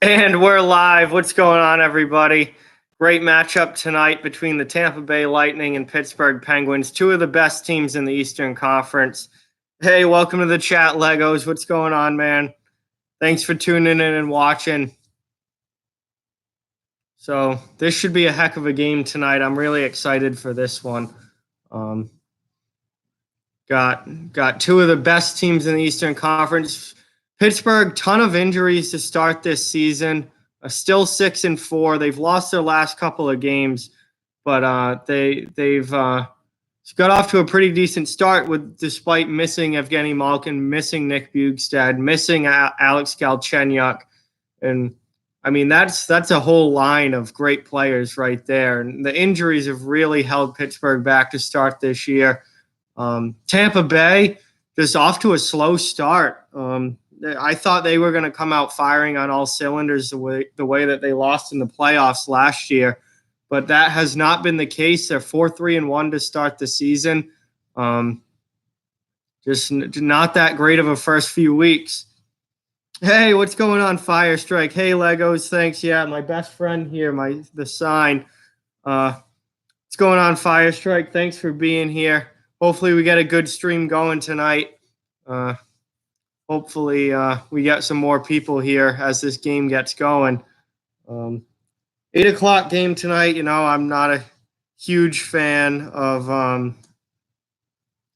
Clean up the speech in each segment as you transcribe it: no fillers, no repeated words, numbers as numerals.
And we're live. What's going on, everybody? Great matchup tonight between the Tampa Bay Lightning and Pittsburgh Penguins, two of the best teams in the Eastern Conference. Hey, welcome to the chat, Legos. What's going on, man? Thanks for tuning in and watching. So this should be a heck of a game tonight. I'm really excited for this one. Got two of the best teams in the Eastern Conference. Pittsburgh, ton of injuries to start this season. Still 6-4. They've lost their last couple of games, but they've got off to a pretty decent start despite missing Evgeny Malkin, missing Nick Bjugstad, missing Alex Galchenyuk, and I mean that's a whole line of great players right there. And the injuries have really held Pittsburgh back to start this year. Tampa Bay just off to a slow start. I thought they were going to come out firing on all cylinders the way that they lost in the playoffs last year, but that has not been the case. They're 4-3-1 to start the season. Just not that great of a first few weeks. Hey, what's going on, Firestrike? Hey, Legos, thanks. Yeah, my best friend here, the sign. What's going on, Firestrike? Thanks for being here. Hopefully we get a good stream going tonight. Hopefully we get some more people here as this game gets going. 8 o'clock game tonight. You know, I'm not a huge fan of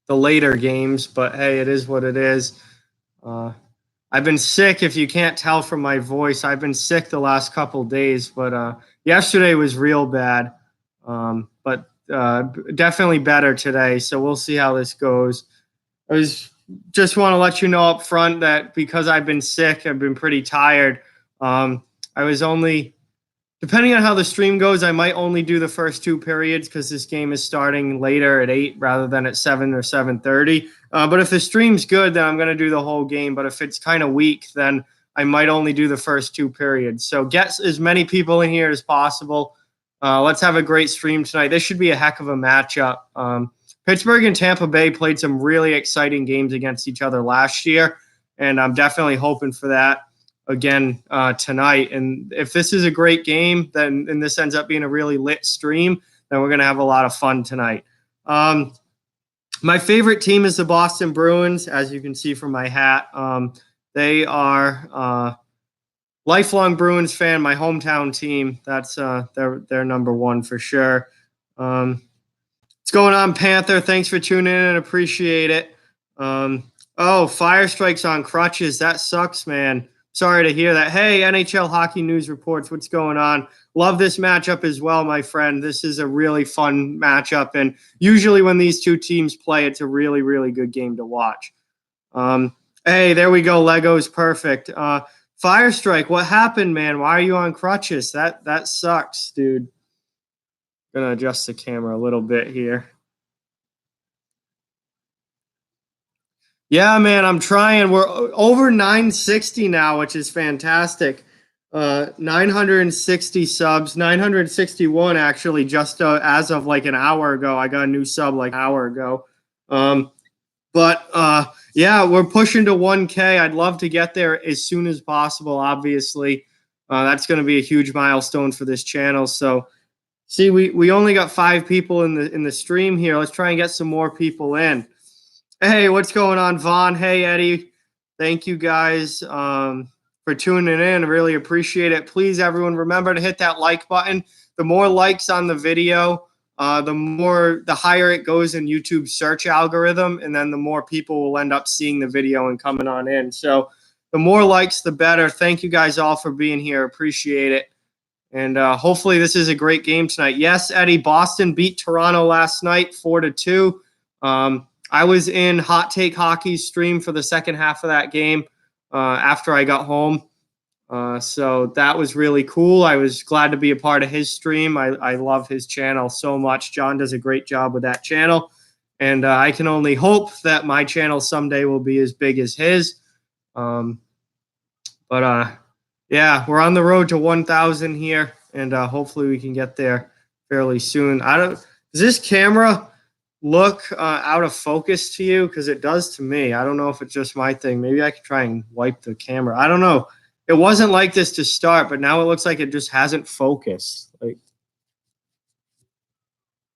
the later games, but hey, it is what it is. I've been sick, if you can't tell from my voice. I've been sick the last couple days, but yesterday was real bad. But definitely better today, so we'll see how this goes. Just want to let you know up front that because I've been sick, I've been pretty tired. I was only, depending on how the stream goes, I might only do the first two periods because this game is starting later at 8 rather than at 7 or 7:30. But if the stream's good, then I'm going to do the whole game. But if it's kind of weak, then I might only do the first two periods. So get as many people in here as possible. Let's have a great stream tonight. This should be a heck of a matchup. Pittsburgh and Tampa Bay played some really exciting games against each other last year, and I'm definitely hoping for that again tonight. And if this is a great game, and this ends up being a really lit stream, then we're going to have a lot of fun tonight. My favorite team is the Boston Bruins, as you can see from my hat. They are lifelong Bruins fan, my hometown team. That's they're number one for sure. What's going on, Panther? Thanks for tuning in. Appreciate it. Fire Strike's on crutches. That sucks, man. Sorry to hear that. Hey, NHL Hockey News Reports. What's going on? Love this matchup as well, my friend. This is a really fun matchup, and usually when these two teams play, it's a really, really good game to watch. Hey, there we go. Legos, perfect. Fire Strike, what happened, man? Why are you on crutches? That sucks, dude. Gonna adjust the camera a little bit here. Yeah, man, I'm trying. We're over 960 now, which is fantastic. 960 subs, 961 actually, just as of like an hour ago. I got a new sub like an hour ago. Yeah, we're pushing to 1K. I'd love to get there as soon as possible, obviously. That's going to be a huge milestone for this channel. So, see, we only got 5 people in the stream here. Let's try and get some more people in. Hey, what's going on, Vaughn? Hey, Eddie. Thank you guys for tuning in. I really appreciate it. Please, everyone, remember to hit that like button. The more likes on the video, the higher it goes in YouTube's search algorithm, and then the more people will end up seeing the video and coming on in. So the more likes, the better. Thank you guys all for being here. Appreciate it. And hopefully this is a great game tonight. Yes, Eddie, Boston beat Toronto last night 4-2. I was in Hot Take Hockey's stream for the second half of that game after I got home. So that was really cool. I was glad to be a part of his stream. I love his channel so much. John does a great job with that channel. And I can only hope that my channel someday will be as big as his. Yeah, we're on the road to 1,000 here, and hopefully we can get there fairly soon. Does this camera look out of focus to you? Because it does to me. I don't know if it's just my thing. Maybe I could try and wipe the camera. I don't know. It wasn't like this to start, but now it looks like it just hasn't focused. Like,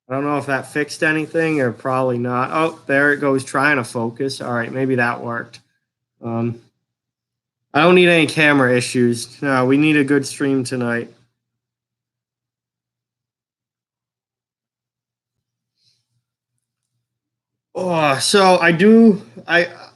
I don't know if that fixed anything or probably not. Oh, there it goes trying to focus. All right, maybe that worked. I don't need any camera issues. No, we need a good stream tonight. Oh, so I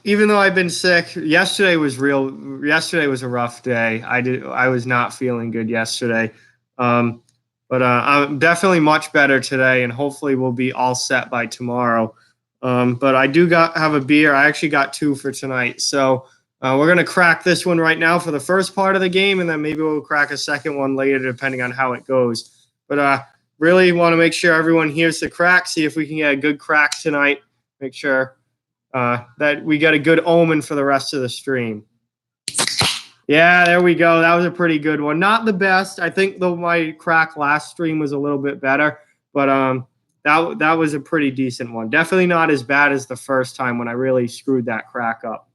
even though I've been sick, yesterday was a rough day. I was not feeling good yesterday. Um, but I'm definitely much better today, and hopefully we'll be all set by tomorrow. But I do have a beer. I actually got two for tonight. So we're gonna crack this one right now for the first part of the game, and then maybe we'll crack a second one later, depending on how it goes. But really want to make sure everyone hears the crack. See if we can get a good crack tonight. Make sure that we get a good omen for the rest of the stream. Yeah, there we go. That was a pretty good one. Not the best. I think though my crack last stream was a little bit better, but that was a pretty decent one. Definitely not as bad as the first time when I really screwed that crack up.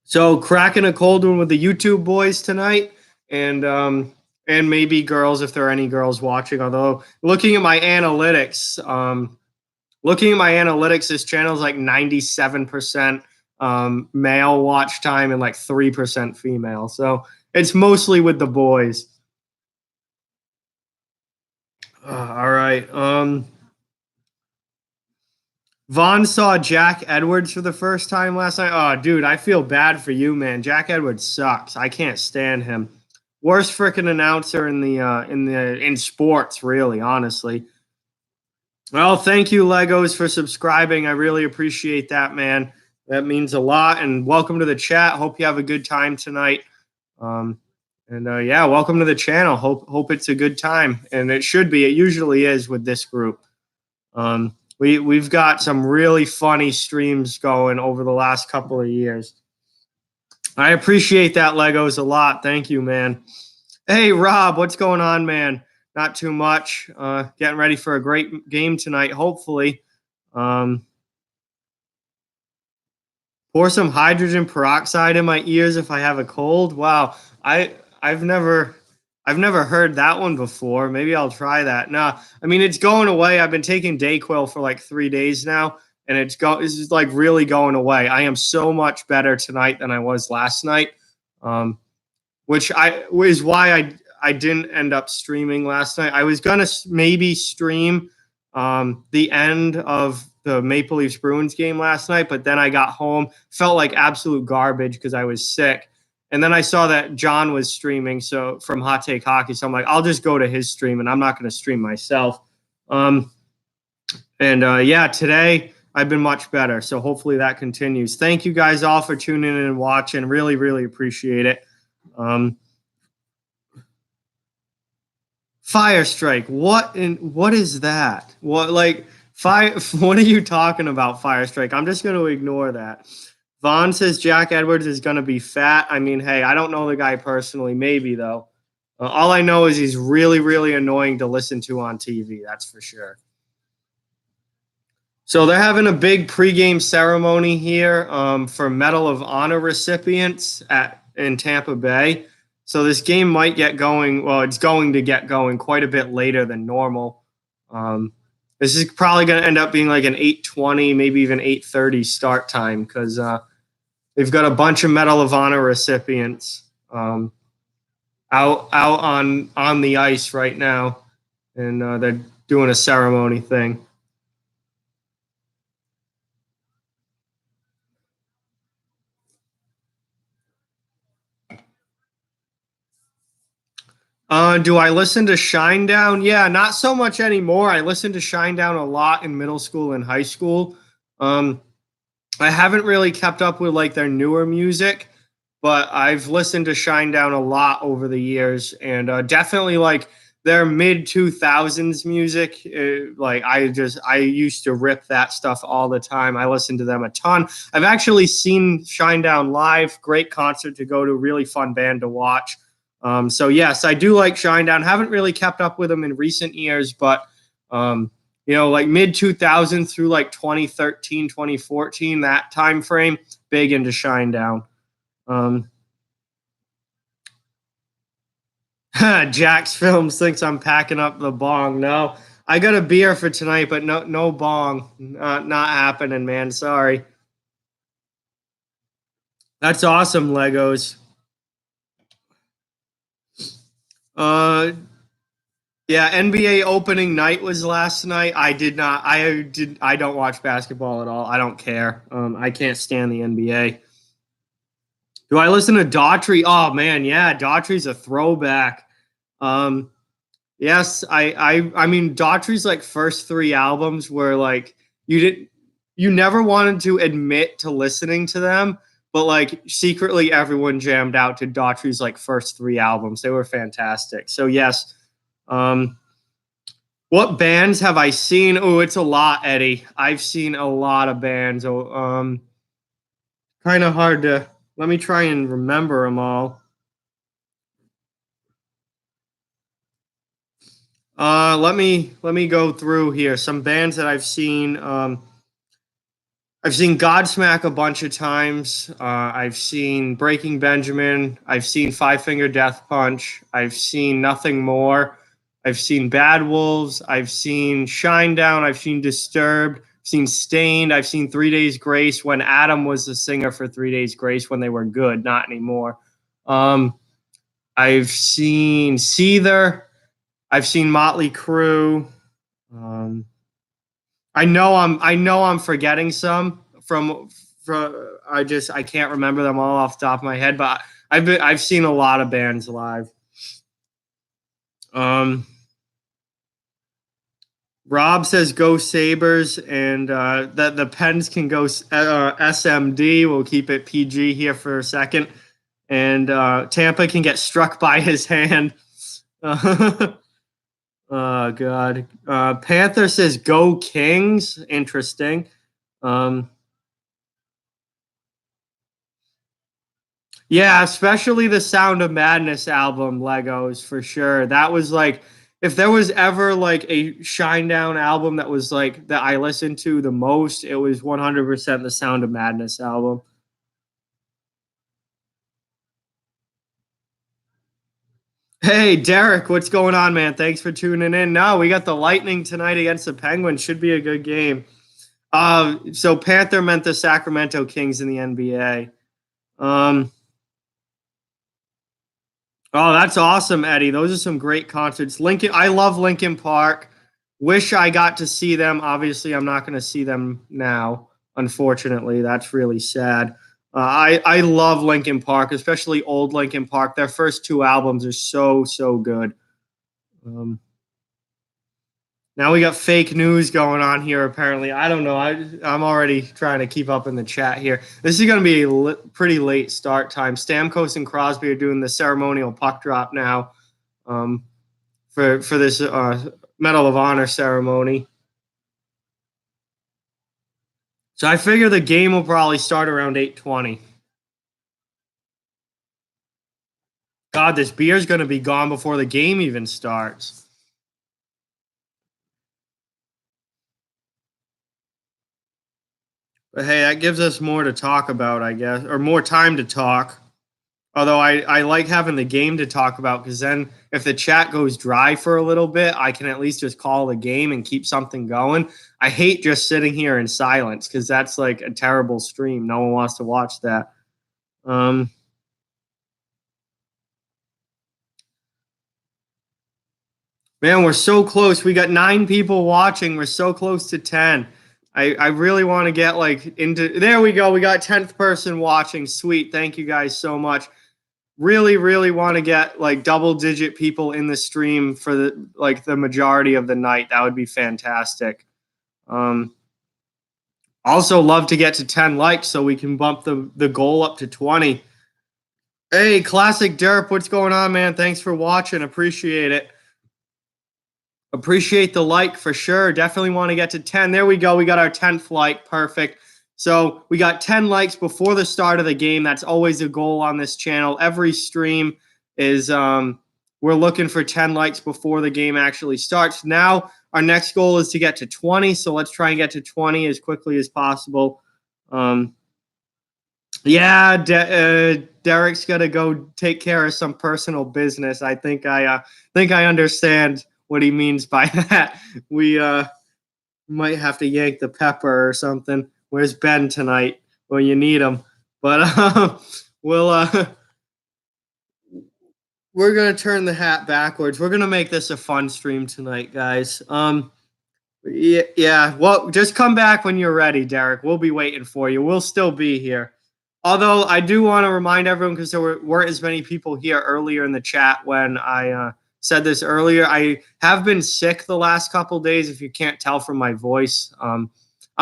So cracking a cold one with the YouTube boys tonight, and maybe girls if there are any girls watching. Although looking at my analytics, this channel is like 97% male watch time and like 3% female. So it's mostly with the boys. All right. Vaughn saw Jack Edwards for the first time last night. Oh, dude, I feel bad for you, man. Jack Edwards sucks. I can't stand him. Worst freaking announcer in sports, really, honestly. Well, thank you, Legos, for subscribing. I really appreciate that, man. That means a lot. And welcome to the chat. Hope you have a good time tonight. Yeah, welcome to the channel. Hope it's a good time, and it should be. It usually is with this group. We've got some really funny streams going over the last couple of years. I appreciate that, Legos, a lot. Thank you, man. Hey, Rob, what's going on, man? Not too much. Getting ready for a great game tonight, hopefully. Pour some hydrogen peroxide in my ears if I have a cold. Wow, I've never heard that one before. Maybe I'll try that. No, I mean it's going away. I've been taking Dayquil for like 3 days now, and it's like really going away. I am so much better tonight than I was last night, which is why I didn't end up streaming last night. I was gonna maybe stream the end of the Maple Leafs Bruins game last night, but then I got home, felt like absolute garbage because I was sick. And then I saw that John was streaming from Hot Take Hockey. So I'm like, I'll just go to his stream and I'm not going to stream myself. Yeah, today I've been much better. So hopefully that continues. Thank you guys all for tuning in and watching. Really, really appreciate it. Fire Strike. What is that? What are you talking about, Fire Strike? I'm just going to ignore that. Vaughn says Jack Edwards is going to be fat. I mean, hey, I don't know the guy personally. Maybe, though. All I know is he's really, really annoying to listen to on TV. That's for sure. So they're having a big pregame ceremony here for Medal of Honor recipients in Tampa Bay. So this game might get going. Well, it's going to get going quite a bit later than normal. This is probably going to end up being like an 8:20, maybe even 8:30 start time because they've got a bunch of Medal of Honor recipients out on the ice right now, and they're doing a ceremony thing. Do I listen to Shinedown? Yeah, not so much anymore. I listened to Shinedown a lot in middle school and high school. I haven't really kept up with like their newer music, but I've listened to Shinedown a lot over the years, and definitely like their mid 2000s music. I used to rip that stuff all the time. I listened to them a ton. I've actually seen Shinedown live. Great concert to go to. Really fun band to watch. So yes, I do like Shinedown. Haven't really kept up with them in recent years, but like mid 2000 through like 2013, 2014, that time frame, big into Shinedown. Jack's Films thinks I'm packing up the bong. No, I got a beer for tonight, but no bong. Not happening, man. Sorry. That's awesome, Legos. Uh, yeah, NBA opening night was last night. I did not. I don't watch basketball at all. I don't care. I can't stand the NBA. Do I listen to Daughtry? Oh man, yeah, Daughtry's a throwback. Um, yes, I mean Daughtry's like first three albums were like you never wanted to admit to listening to them, but like secretly everyone jammed out to Daughtry's like first three albums. They were fantastic. So yes. What bands have I seen? Oh, it's a lot, Eddie. I've seen a lot of bands. Oh, kind of hard to. Let me try and remember them all. Let me go through here. Some bands that I've seen. I've seen Godsmack a bunch of times. I've seen Breaking Benjamin. I've seen Five Finger Death Punch. I've seen Nothing More. I've seen Bad Wolves. I've seen Shinedown. I've seen Disturbed. I've seen Stained. I've seen 3 Days Grace when Adam was the singer for 3 Days Grace when they were good, not anymore. I've seen Seether. I've seen Motley Crue. I know I'm forgetting some from I can't remember them all off the top of my head, but I've seen a lot of bands live. Rob says go Sabres, and that the Pens can go SMD. We'll keep it PG here for a second, and Tampa can get struck by his hand. Oh God. Panther says go Kings. Interesting. Yeah, especially the Sound of Madness album, Legos, for sure. That was like, if there was ever like a Shinedown album that was like that I listened to the most, it was 100% the Sound of Madness album. Hey, Derek, what's going on, man? Thanks for tuning in. No, we got the Lightning tonight against the Penguins. Should be a good game. So Panther meant the Sacramento Kings in the NBA. Oh, that's awesome, Eddie. Those are some great concerts. Lincoln, I love Lincoln Park. Wish I got to see them. Obviously, I'm not going to see them now. Unfortunately, that's really sad. I love Lincoln Park, especially old Lincoln Park. Their first two albums are so good. Um, Now we got fake news going on here. Apparently, I don't know. I'm already trying to keep up in the chat here. This is going to be a pretty late start time. Stamkos and Crosby are doing the ceremonial puck drop now for this Medal of Honor ceremony. So I figure the game will probably start around 8:20. God, this beer's going to be gone before the game even starts. But hey, that gives us more to talk about, I guess, or more time to talk. Although I like having the game to talk about because then if the chat goes dry for a little bit, I can at least just call the game and keep something going. I hate just sitting here in silence because that's like a terrible stream. No one wants to watch that. Man, we're so close. We got 9 people watching. We're so close to 10. I really want to get like into there we go. We got 10th person watching. Sweet. Thank you guys so much. Really want to get like double digit people in the stream for the majority of the night. That would be fantastic. Also love to get to 10 likes so we can bump the goal up to 20. Hey, Classic Derp, what's going on, man? Thanks for watching. Appreciate it. Appreciate the like for sure. Definitely want to get to 10. There we go. We got our 10th like. Perfect. So we got 10 likes before the start of the game. That's always a goal on this channel. Every stream is we're looking for 10 likes before the game actually starts. Now our next goal is to get to 20. So let's try and get to 20 as quickly as possible. Yeah, Derek's got to go take care of some personal business. I think I understand what he means by that. We might have to yank the pepper or something. Where's Ben tonight? Well, you need him, but we'll we're gonna turn the hat backwards. We're gonna make this a fun stream tonight, guys. Yeah, yeah. Well, just come back when you're ready, Derek. We'll be waiting for you. We'll still be here. Although I do want to remind everyone, because there weren't as many people here earlier in the chat when I said this earlier. I have been sick the last couple days, if you can't tell from my voice. I'm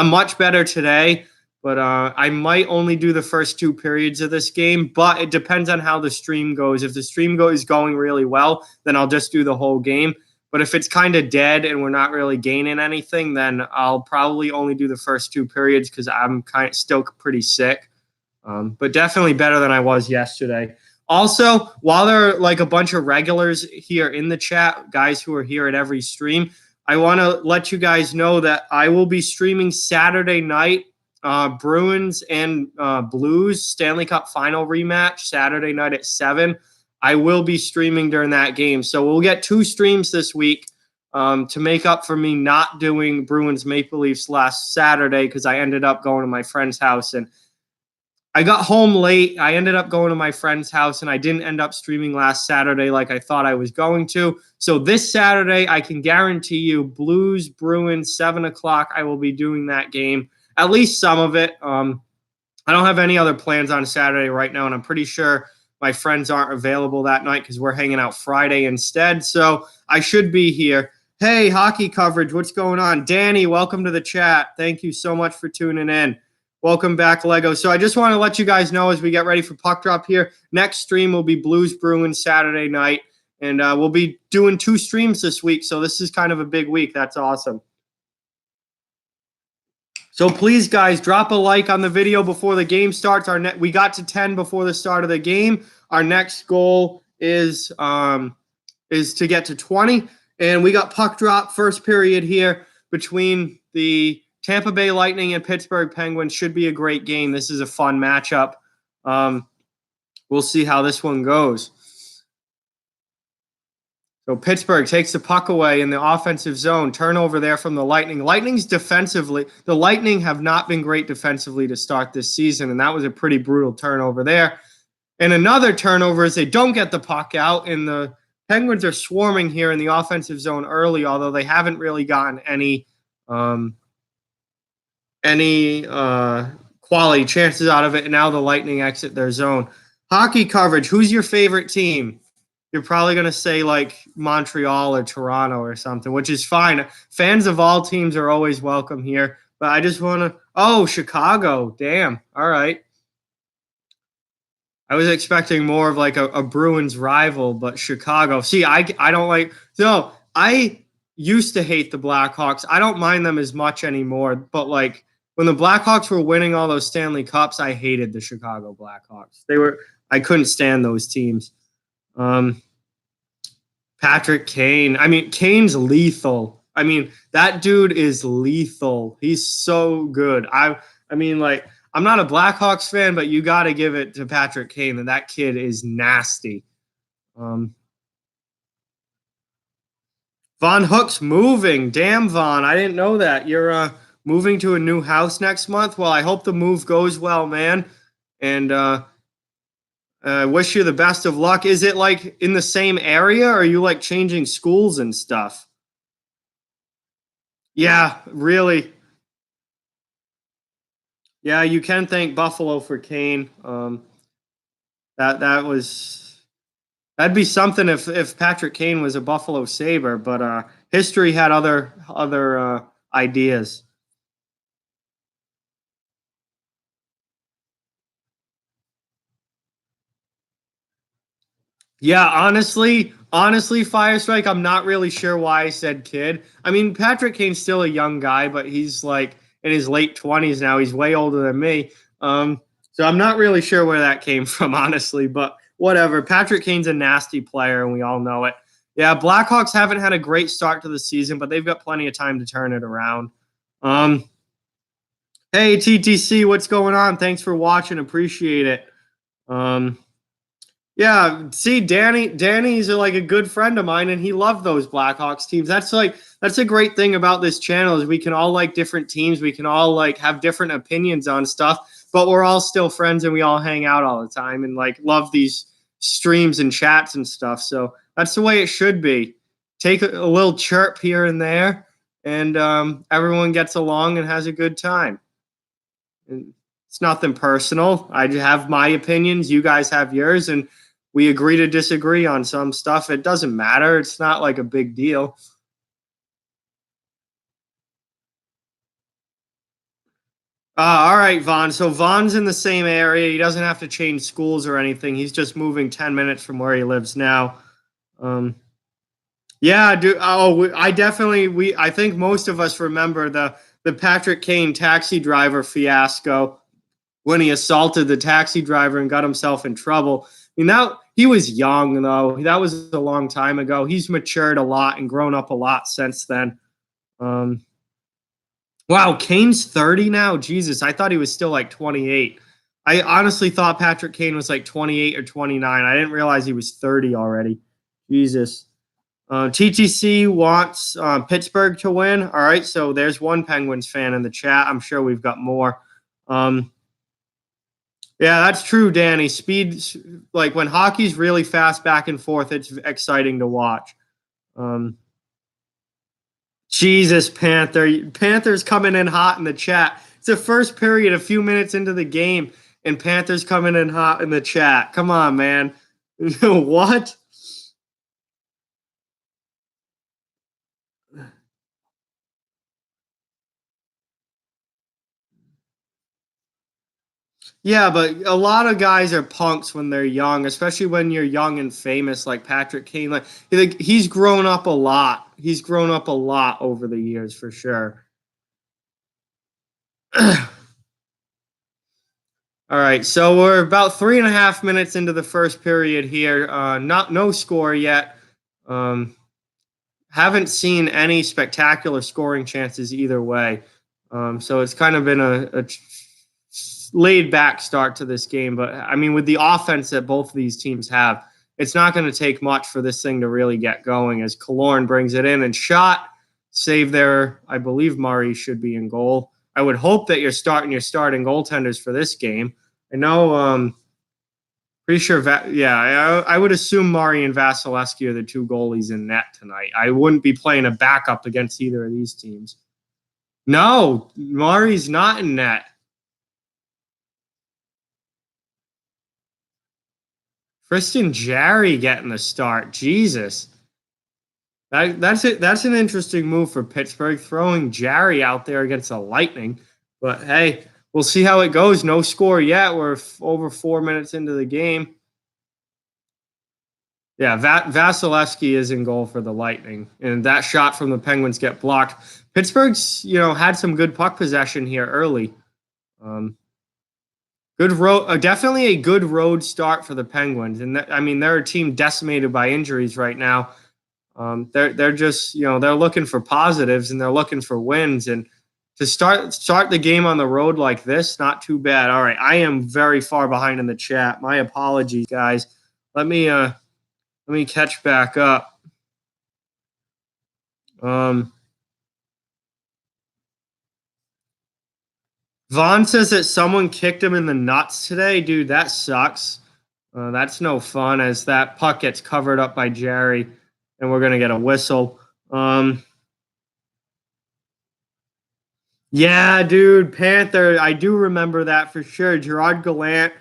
much better today, but I might only do the first 2 periods of this game. But it depends on how the stream goes. If the stream is going really well, then I'll just do the whole game. But if it's kind of dead and we're not really gaining anything, then I'll probably only do the first 2 periods because I'm still pretty sick. But definitely better than I was yesterday. Also, while there are like a bunch of regulars here in the chat, guys who are here at every stream, I want to let you guys know that I will be streaming Saturday night Bruins and Blues Stanley Cup final rematch Saturday night at 7. I will be streaming during that game. So we'll get 2 streams this week to make up for me not doing Bruins Maple Leafs last Saturday because I ended up going to my friend's house and I got home late. I ended up going to my friend's house and I didn't end up streaming last Saturday like I thought I was going to. So this Saturday, I can guarantee you Blues, Bruins, 7 o'clock, I will be doing that game, at least some of it. I don't have any other plans on Saturday right now, and I'm pretty sure my friends aren't available that night because we're hanging out Friday instead. So I should be here. Hey, hockey coverage, what's going on? Danny, welcome to the chat. Thank you so much for tuning in. Welcome back, Lego. So I just want to let you guys know as we get ready for puck drop here, next stream will be Blues Bruins Saturday night, and we'll be doing 2 streams this week. So this is kind of a big week. That's awesome. So please, guys, drop a like on the video before the game starts. We got to 10 before the start of the game. Our next goal is to get to 20, and we got puck drop first period here between the Tampa Bay Lightning and Pittsburgh Penguins. Should be a great game. This is a fun matchup. We'll see how this one goes. So Pittsburgh takes the puck away in the offensive zone. Turnover there from the Lightning. The Lightning have not been great defensively to start this season, and that was a pretty brutal turnover there. And another turnover is they don't get the puck out, and the Penguins are swarming here in the offensive zone early, although they haven't really gotten any quality chances out of it. And now the Lightning exit their zone. Hockey coverage. Who's your favorite team? You're probably going to say like Montreal or Toronto or something, which is fine. Fans of all teams are always welcome here. But I just want to – Chicago. Damn. All right. I was expecting more of like a Bruins rival, but Chicago. See, I don't like – no, I used to hate the Blackhawks. I don't mind them as much anymore. But like when the Blackhawks were winning all those Stanley Cups, I hated the Chicago Blackhawks. I couldn't stand those teams. Patrick Kane. I mean, Kane's lethal. I mean, that dude is lethal. He's so good. I mean, like, I'm not a Blackhawks fan, but you got to give it to Patrick Kane. And that kid is nasty. Von Hook's moving. Damn, Von. I didn't know that. You're moving to a new house next month. Well, I hope the move goes well, man. And I wish you the best of luck. Is it like in the same area, or are you like changing schools and stuff? Yeah, really. Yeah, you can thank Buffalo for Kane. That'd be something if Patrick Kane was a Buffalo Sabre, but history had other ideas. Yeah, honestly, Firestrike, I'm not really sure why I said kid. I mean, Patrick Kane's still a young guy, but he's like in his late 20s now. He's way older than me. So I'm not really sure where that came from, honestly, but whatever. Patrick Kane's a nasty player, and we all know it. Yeah, Blackhawks haven't had a great start to the season, but they've got plenty of time to turn it around. Hey, TTC, what's going on? Thanks for watching. Appreciate it. Um, yeah, see, Danny's like a good friend of mine, and he loved those Blackhawks teams. That's a great thing about this channel is we can all like different teams. We can all like have different opinions on stuff, but we're all still friends, and we all hang out all the time, and like love these streams and chats and stuff. So that's the way it should be. Take a little chirp here and there, and everyone gets along and has a good time. It's nothing personal. I have my opinions. You guys have yours, and we agree to disagree on some stuff. It doesn't matter. It's not like a big deal. All right, Vaughn. So Vaughn's in the same area. He doesn't have to change schools or anything. He's just moving 10 minutes from where he lives now. Um, yeah, dude. Oh, I definitely I think most of us remember the Patrick Kane taxi driver fiasco when he assaulted the taxi driver and got himself in trouble. I mean, that he was young though. That was a long time ago. He's matured a lot and grown up a lot since then. Um, wow, Kane's 30 now. Jesus, I thought he was still like 28. I honestly thought Patrick Kane was like 28 or 29. I didn't realize he was 30 already. Jesus. TTC wants Pittsburgh to win. All right, so there's one Penguins fan in the chat. I'm sure we've got more. Yeah, that's true, Danny. Speed, like when hockey's really fast back and forth, it's exciting to watch. Um, Jesus, Panthers coming in hot in the chat. It's the first period, a few minutes into the game, and Panthers coming in hot in the chat. Come on, man. What? Yeah, but a lot of guys are punks when they're young, especially when you're young and famous like Patrick Kane. Like he's grown up a lot. He's grown up a lot over the years for sure. All right, so we're about 3.5 minutes into the first period here. No score yet. Haven't seen any spectacular scoring chances either way. So it's kind of been a laid back start to this game. But I mean, with the offense that both of these teams have, it's not going to take much for this thing to really get going. As Killorn brings it in and shot, save there. I believe Murray should be in goal. I would hope that you're starting goaltenders for this game. I know. Pretty sure. I would assume Murray and Vasilevsky are the two goalies in net tonight. I wouldn't be playing a backup against either of these teams. No, Murray's not in net. Tristan Jarry getting the start. Jesus. That's it. That's an interesting move for Pittsburgh, throwing Jarry out there against the Lightning. But hey, we'll see how it goes. No score yet. We're over 4 minutes into the game. Yeah, Vasilevsky is in goal for the Lightning, and that shot from the Penguins get blocked. Pittsburgh's, had some good puck possession here early. Good road, definitely a good road start for the Penguins, and they're a team decimated by injuries right now. They're just they're looking for positives and they're looking for wins, and to start the game on the road like this, not too bad. All right, I am very far behind in the chat. My apologies, guys. Let me catch back up. Vaughn says that someone kicked him in the nuts today. Dude, that sucks. That's no fun as that puck gets covered up by Jarry, and we're going to get a whistle. Yeah, dude, Panther. I do remember that for sure. Gerard Gallant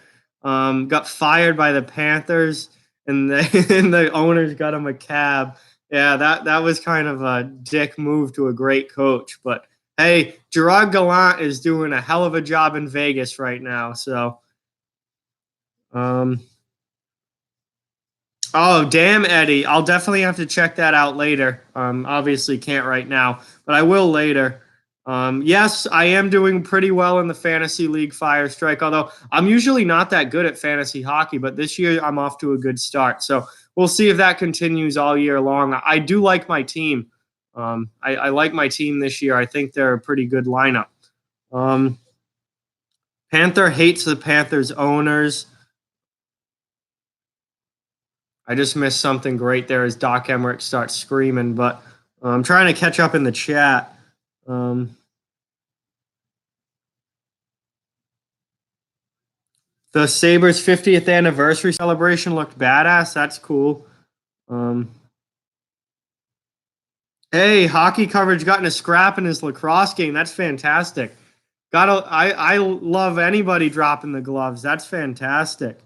got fired by the Panthers, and and the owners got him a cab. Yeah, that was kind of a dick move to a great coach. But hey, Gerard Gallant is doing a hell of a job in Vegas right now. So, oh damn, Eddie, I'll definitely have to check that out later. Obviously can't right now, but I will later. Yes, I am doing pretty well in the fantasy league Fire Strike, although I'm usually not that good at fantasy hockey, but this year I'm off to a good start. So we'll see if that continues all year long. I do like my team. I like my team this year. I think they're a pretty good lineup. Panther hates the Panthers owners. I just missed something great there as Doc Emmerich starts screaming, but I'm trying to catch up in the chat. The Sabres 50th anniversary celebration looked badass. That's cool. Hey, hockey coverage got in a scrap in his lacrosse game. That's fantastic. I love anybody dropping the gloves. That's fantastic.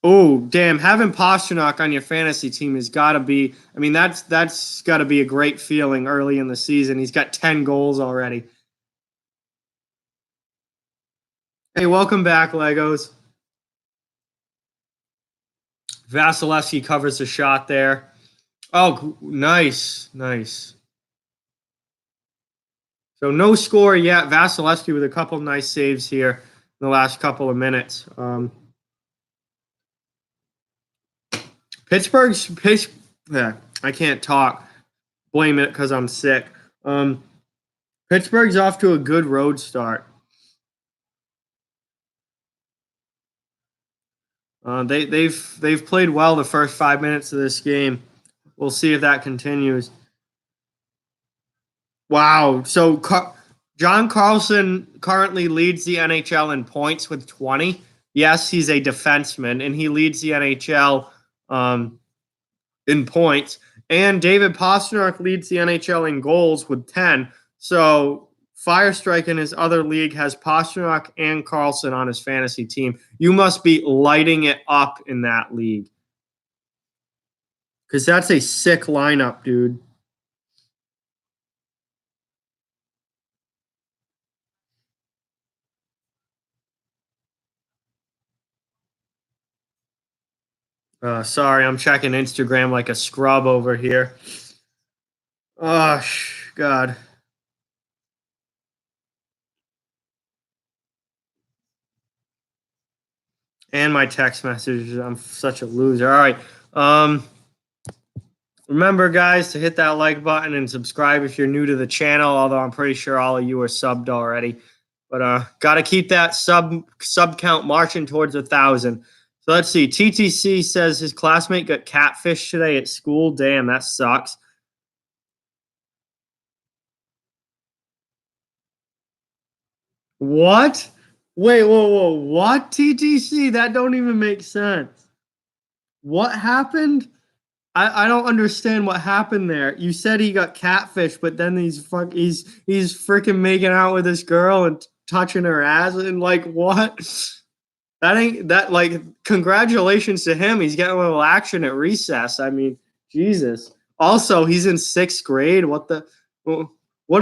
Oh, damn, having Pasternak on your fantasy team has got to be, I mean, that's got to be a great feeling early in the season. He's got 10 goals already. Hey, welcome back, Legos. Vasilevsky covers the shot there. Oh, nice. So no score yet. Vasilevsky with a couple nice saves here in the last couple of minutes. Yeah, I can't talk. Blame it because I'm sick. Pittsburgh's off to a good road start. They've played well the first 5 minutes of this game. We'll see if that continues. Wow. So John Carlson currently leads the NHL in points with 20. Yes, he's a defenseman, and he leads the NHL in points. And David Pastrnak leads the NHL in goals with 10. So Firestrike in his other league has Pastrnak and Carlson on his fantasy team. You must be lighting it up in that league. Because that's a sick lineup, dude. Sorry, I'm checking Instagram like a scrub over here. Oh, God. And my text messages. I'm such a loser. All right. Remember, guys, to hit that like button and subscribe if you're new to the channel, although I'm pretty sure all of you are subbed already. But got to keep that sub count marching towards 1,000. So let's see. TTC says his classmate got catfished today at school. Damn, that sucks. What? Wait, whoa. What, TTC? That don't even make sense. What happened? I don't understand what happened there. You said he got catfished, but then he's freaking making out with this girl and touching her ass and like what? That ain't that like congratulations to him. He's getting a little action at recess. I mean, Jesus. Also, he's in 6th grade. What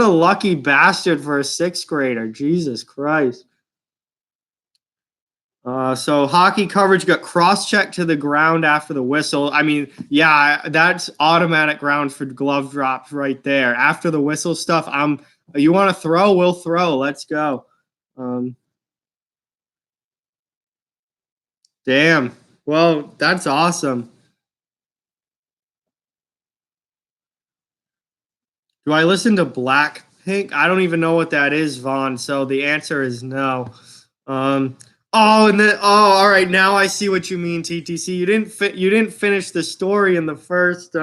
a lucky bastard for a 6th grader. Jesus Christ. So hockey coverage got cross-checked to the ground after the whistle. I mean, yeah, that's automatic ground for glove drops right there. After the whistle stuff, you want to throw? We'll throw. Let's go. Damn. Well, that's awesome. Do I listen to Blackpink? I don't even know what that is, Vaughn. So the answer is no. All right. Now I see what you mean, TTC. You didn't finish the story in the first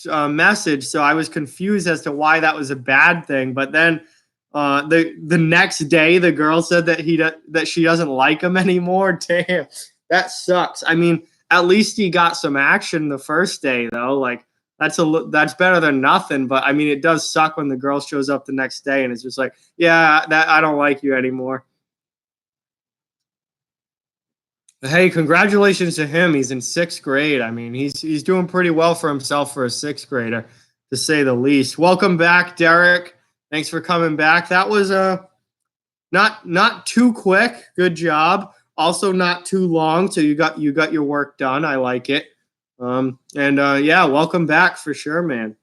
message, so I was confused as to why that was a bad thing. But then the next day, the girl said that she doesn't like him anymore. Damn, that sucks. I mean, at least he got some action the first day, though. Like that's better than nothing. But I mean, it does suck when the girl shows up the next day and it's just like, yeah, that I don't like you anymore. Hey, congratulations to him. He's in 6th grade. I mean, he's doing pretty well for himself for a 6th grader, to say the least. Welcome back, Derek. Thanks for coming back. That was not too quick. Good job. Also not too long. So you got your work done. I like it. Yeah, welcome back for sure, man.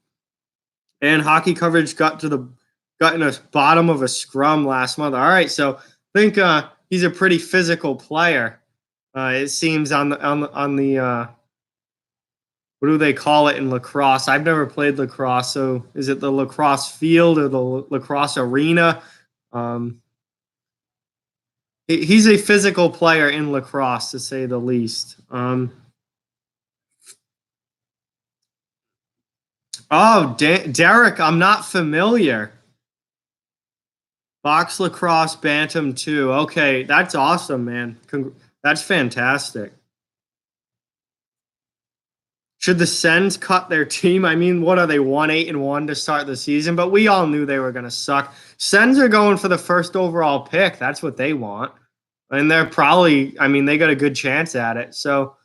And hockey coverage got in the bottom of a scrum last month. All right, so I think he's a pretty physical player. It seems on the what do they call it in lacrosse? I've never played lacrosse, so is it the lacrosse field or the lacrosse arena? Um, he's a physical player in lacrosse, to say the least. Oh, Derek, I'm not familiar. Box lacrosse bantam too. Okay, that's awesome, man. That's fantastic. Should the Sens cut their team? I mean, what are they, 1-8-1 to start the season? But we all knew they were going to suck. Sens are going for the first overall pick. That's what they want. And they're probably, I mean, they got a good chance at it. So,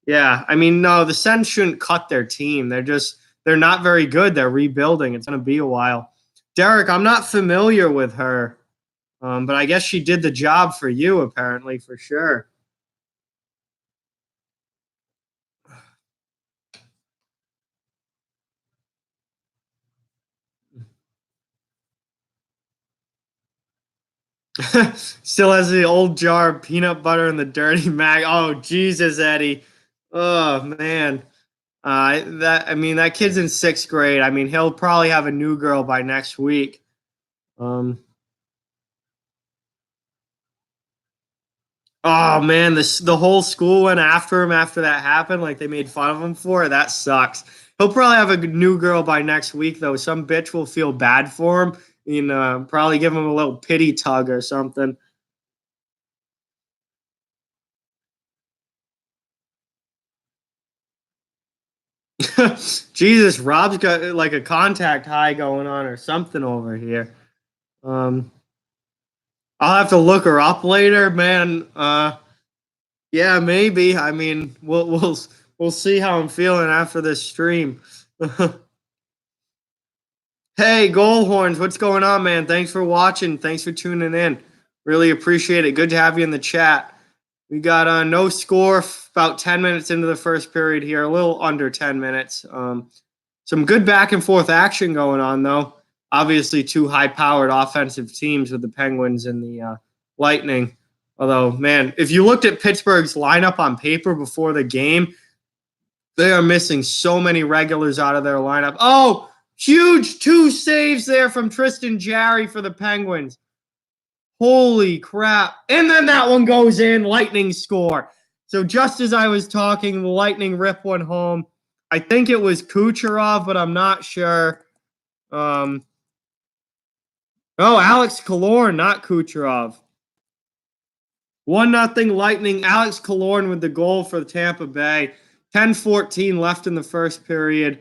yeah, I mean, no, the Sens shouldn't cut their team. They're not very good. They're rebuilding. It's going to be a while. Derek, I'm not familiar with her, but I guess she did the job for you, apparently, for sure. Still has the old jar of peanut butter and the dirty mag. Oh, Jesus, Eddie. Oh, man. I mean, that kid's in sixth grade. I mean, he'll probably have a new girl by next week. Um, oh man, the whole school went after him after that happened. Like they made fun of him for it. That sucks. He'll probably have a new girl by next week, though. Some bitch will feel bad for him and probably give him a little pity tug or something. Jesus, Rob's got like a contact high going on or something over here. Um, I'll have to look her up later, man. Yeah, maybe. I mean, we'll see how I'm feeling after this stream. Hey, Goal Horns, what's going on, man? Thanks for watching. Thanks for tuning in. Really appreciate it. Good to have you in the chat. We got no score about 10 minutes into the first period here, a little under 10 minutes. Some good back and forth action going on, though. Obviously, two high-powered offensive teams with the Penguins and the Lightning. Although, man, if you looked at Pittsburgh's lineup on paper before the game, they are missing so many regulars out of their lineup. Oh, huge two saves there from Tristan Jarry for the Penguins. Holy crap. And then that one goes in, Lightning score. So just as I was talking, the Lightning rip one home. I think it was Kucherov, but I'm not sure. Oh, Alex Killorn, not Kucherov. 1-0 Lightning. Alex Killorn with the goal for Tampa Bay. 10:14 left in the first period.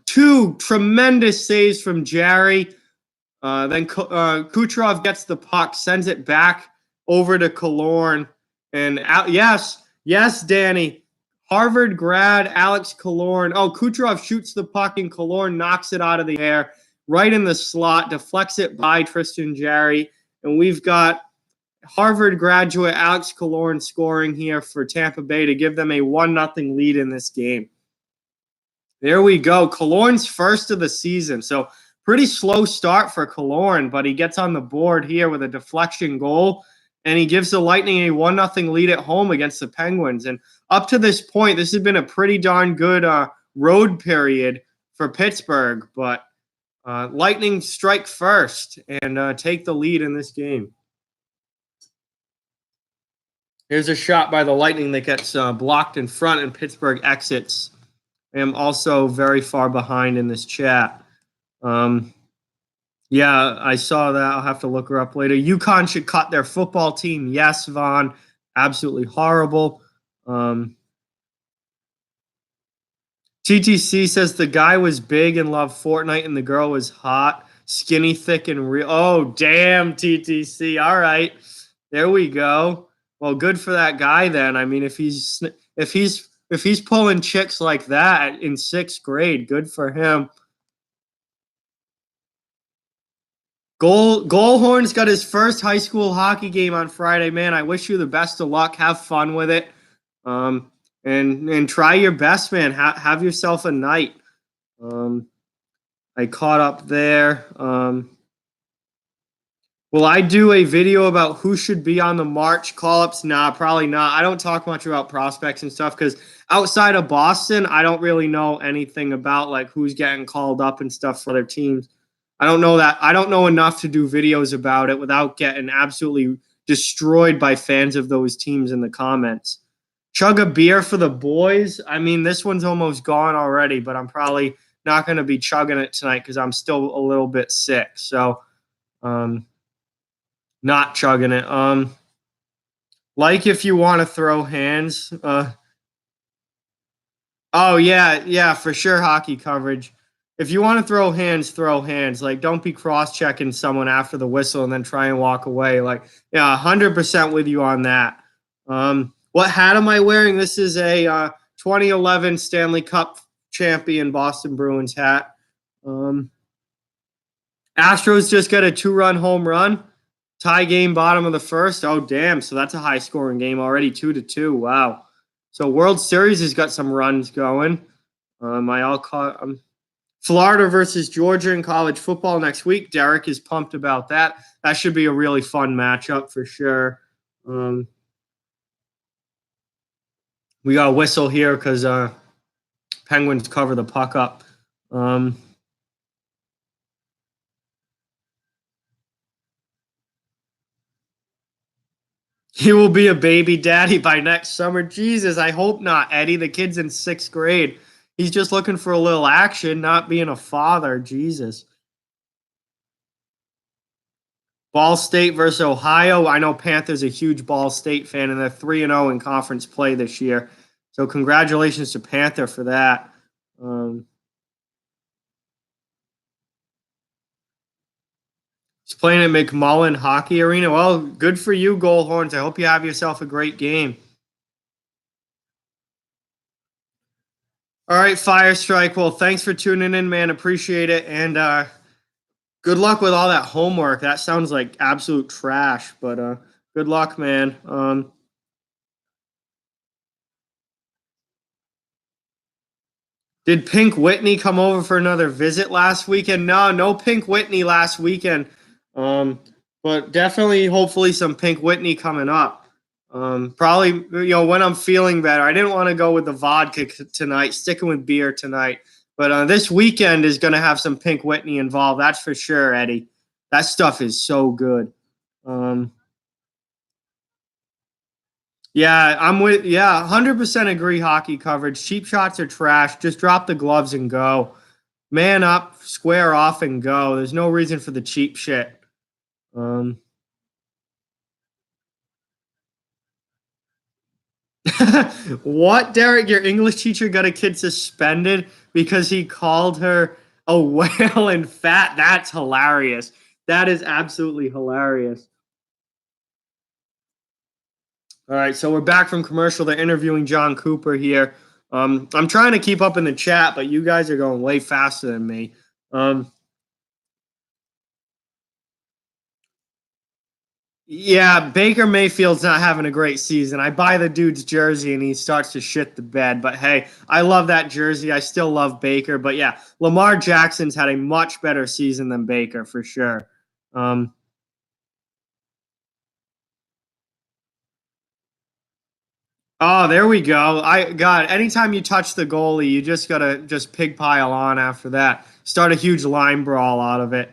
Two tremendous saves from Jarry. Then Kucherov gets the puck, sends it back over to Killorn. And yes, Danny. Harvard grad Alex Killorn. Oh, Kucherov shoots the puck and Killorn knocks it out of the air right in the slot, deflects it by Tristan Jarry. And we've got Harvard graduate Alex Killorn scoring here for Tampa Bay to give them a 1-0 lead in this game. There we go. Killorn's first of the season. So pretty slow start for Killorn, but he gets on the board here with a deflection goal, and he gives the Lightning a 1-0 lead at home against the Penguins. And up to this point, this has been a pretty darn good road period for Pittsburgh, but Lightning strike first and take the lead in this game. Here's a shot by the Lightning that gets blocked in front, and Pittsburgh exits. I am also very far behind in this chat. Yeah, I saw that. I'll have to look her up later. UConn should cut their football team. Yes, Vaughn. Absolutely horrible. TTC says the guy was big and loved Fortnite, and the girl was hot, skinny, thick, and real. Oh, damn, TTC. All right, there we go. Well, good for that guy then. I mean, if he's pulling chicks like that in sixth grade, good for him. Goalhorn's got his first high school hockey game on Friday. Man, I wish you the best of luck. Have fun with it, and try your best, man. Have yourself a night. I caught up there. Will I do a video about who should be on the March call-ups? Nah, probably not. I don't talk much about prospects and stuff because outside of Boston, I don't really know anything about like who's getting called up and stuff for their teams. I don't know that. I don't know enough to do videos about it without getting absolutely destroyed by fans of those teams in the comments. Chug a beer for the boys. I mean, this one's almost gone already, but I'm probably not going to be chugging it tonight because I'm still a little bit sick. So, not chugging it. Like if you want to throw hands. Oh yeah, for sure. Hockey coverage. If you want to throw hands, throw hands. Like don't be cross-checking someone after the whistle and then try and walk away. Like yeah, 100% with you on that. What hat am I wearing? This is a 2011 Stanley Cup champion Boston Bruins hat. Astros just got a 2-run home run. Tie game, bottom of the first. Oh, damn. So that's a high-scoring game already, 2-2. Wow. So World Series has got some runs going. I all caught Florida versus Georgia in college football next week. Derek is pumped about that. That should be a really fun matchup for sure. We got a whistle here because Penguins cover the puck up. He will be a baby daddy by next summer. Jesus, I hope not, Eddie. The kid's in 6th grade. He's just looking for a little action, not being a father. Jesus. Ball State versus Ohio. I know Panthers a huge Ball State fan, and they're 3-0 in conference play this year. So congratulations to Panther for that. He's playing at McMullen Hockey Arena. Well, good for you, Goalhorns. I hope you have yourself a great game. All right, Fire Strike. Well, thanks for tuning in, man. Appreciate it. And good luck with all that homework. That sounds like absolute trash, but good luck, man. Did Pink Whitney come over for another visit last weekend? No Pink Whitney last weekend. But definitely, hopefully, some Pink Whitney coming up. Probably, when I'm feeling better. I didn't want to go with the vodka tonight, sticking with beer tonight. But this weekend is going to have some Pink Whitney involved. That's for sure, Eddie. That stuff is so good. Yeah, 100% agree. Hockey coverage. Cheap shots are trash. Just drop the gloves and go. Man up, square off, and go. There's no reason for the cheap shit. What, Derek? Your English teacher got a kid suspended because he called her a whale and fat? That's hilarious. That is absolutely hilarious. All right, so we're back from commercial. They're interviewing John Cooper here. I'm trying to keep up in the chat, but you guys are going way faster than me. Yeah, Baker Mayfield's not having a great season. I buy the dude's jersey and he starts to shit the bed. But hey, I love that jersey. I still love Baker. But yeah, Lamar Jackson's had a much better season than Baker for sure. Oh, there we go. God, anytime you touch the goalie, you just gotta just pig pile on after that. Start a huge line brawl out of it.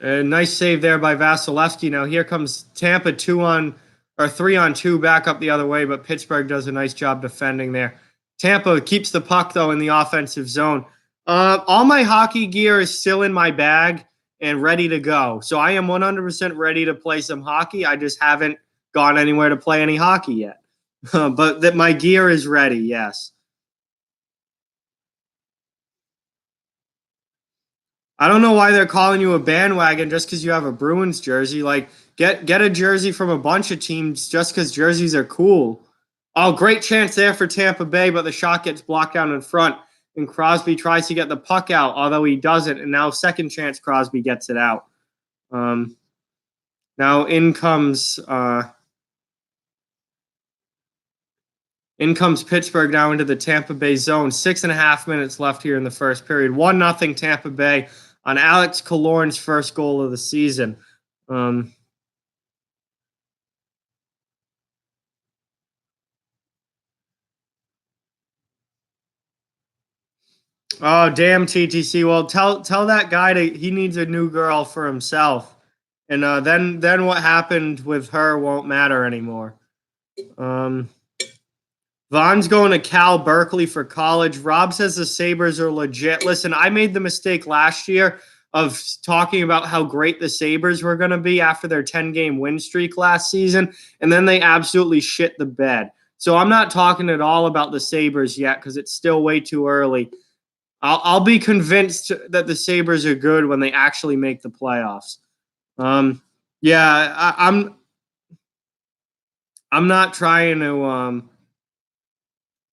A nice save there by Vasilevsky. Now here comes Tampa 3-on-2 back up the other way, but Pittsburgh does a nice job defending there. Tampa keeps the puck though in the offensive zone. All my hockey gear is still in my bag and ready to go. So I am 100% ready to play some hockey. I just haven't gone anywhere to play any hockey yet. But that my gear is ready, yes. I don't know why they're calling you a bandwagon just because you have a Bruins jersey. Like, get a jersey from a bunch of teams just because jerseys are cool. Oh, great chance there for Tampa Bay, but the shot gets blocked down in front, and Crosby tries to get the puck out, although he doesn't. And now second chance, Crosby gets it out. Now in comes In comes Pittsburgh now into the Tampa Bay zone. 6.5 minutes left here in the first period. 1-0 Tampa Bay on Alex Killorn's first goal of the season. Oh, damn, TTC. Well, tell that guy he needs a new girl for himself. And then what happened with her won't matter anymore. Vaughn's going to Cal Berkeley for college. Rob says the Sabres are legit. Listen, I made the mistake last year of talking about how great the Sabres were going to be after their 10-game win streak last season, and then they absolutely shit the bed. So I'm not talking at all about the Sabres yet because it's still way too early. I'll be convinced that the Sabres are good when they actually make the playoffs. Yeah, I'm not trying to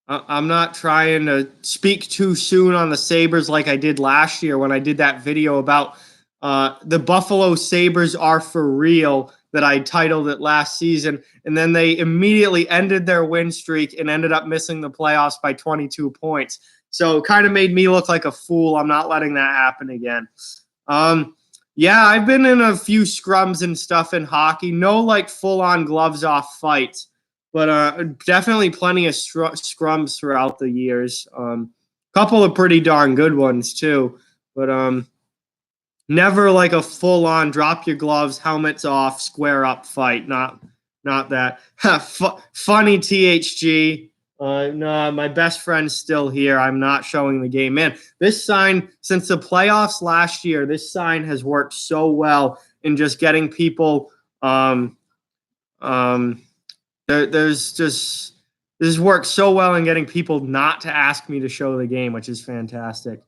I'm not trying to speak too soon on the Sabres like I did last year when I did that video about the Buffalo Sabres are for real that I titled it last season. And then they immediately ended their win streak and ended up missing the playoffs by 22 points. So it kind of made me look like a fool. I'm not letting that happen again. Yeah, I've been in a few scrums and stuff in hockey. No like full-on gloves-off fights. But definitely plenty of scrums throughout the years. Couple of pretty darn good ones too. But never like a full-on drop your gloves, helmets off, square up fight. Not that. Funny THG. No, my best friend's still here. I'm not showing the game. Man, this sign, since the playoffs last year, this sign has worked so well in just getting people this has worked so well in getting people not to ask me to show the game, which is fantastic.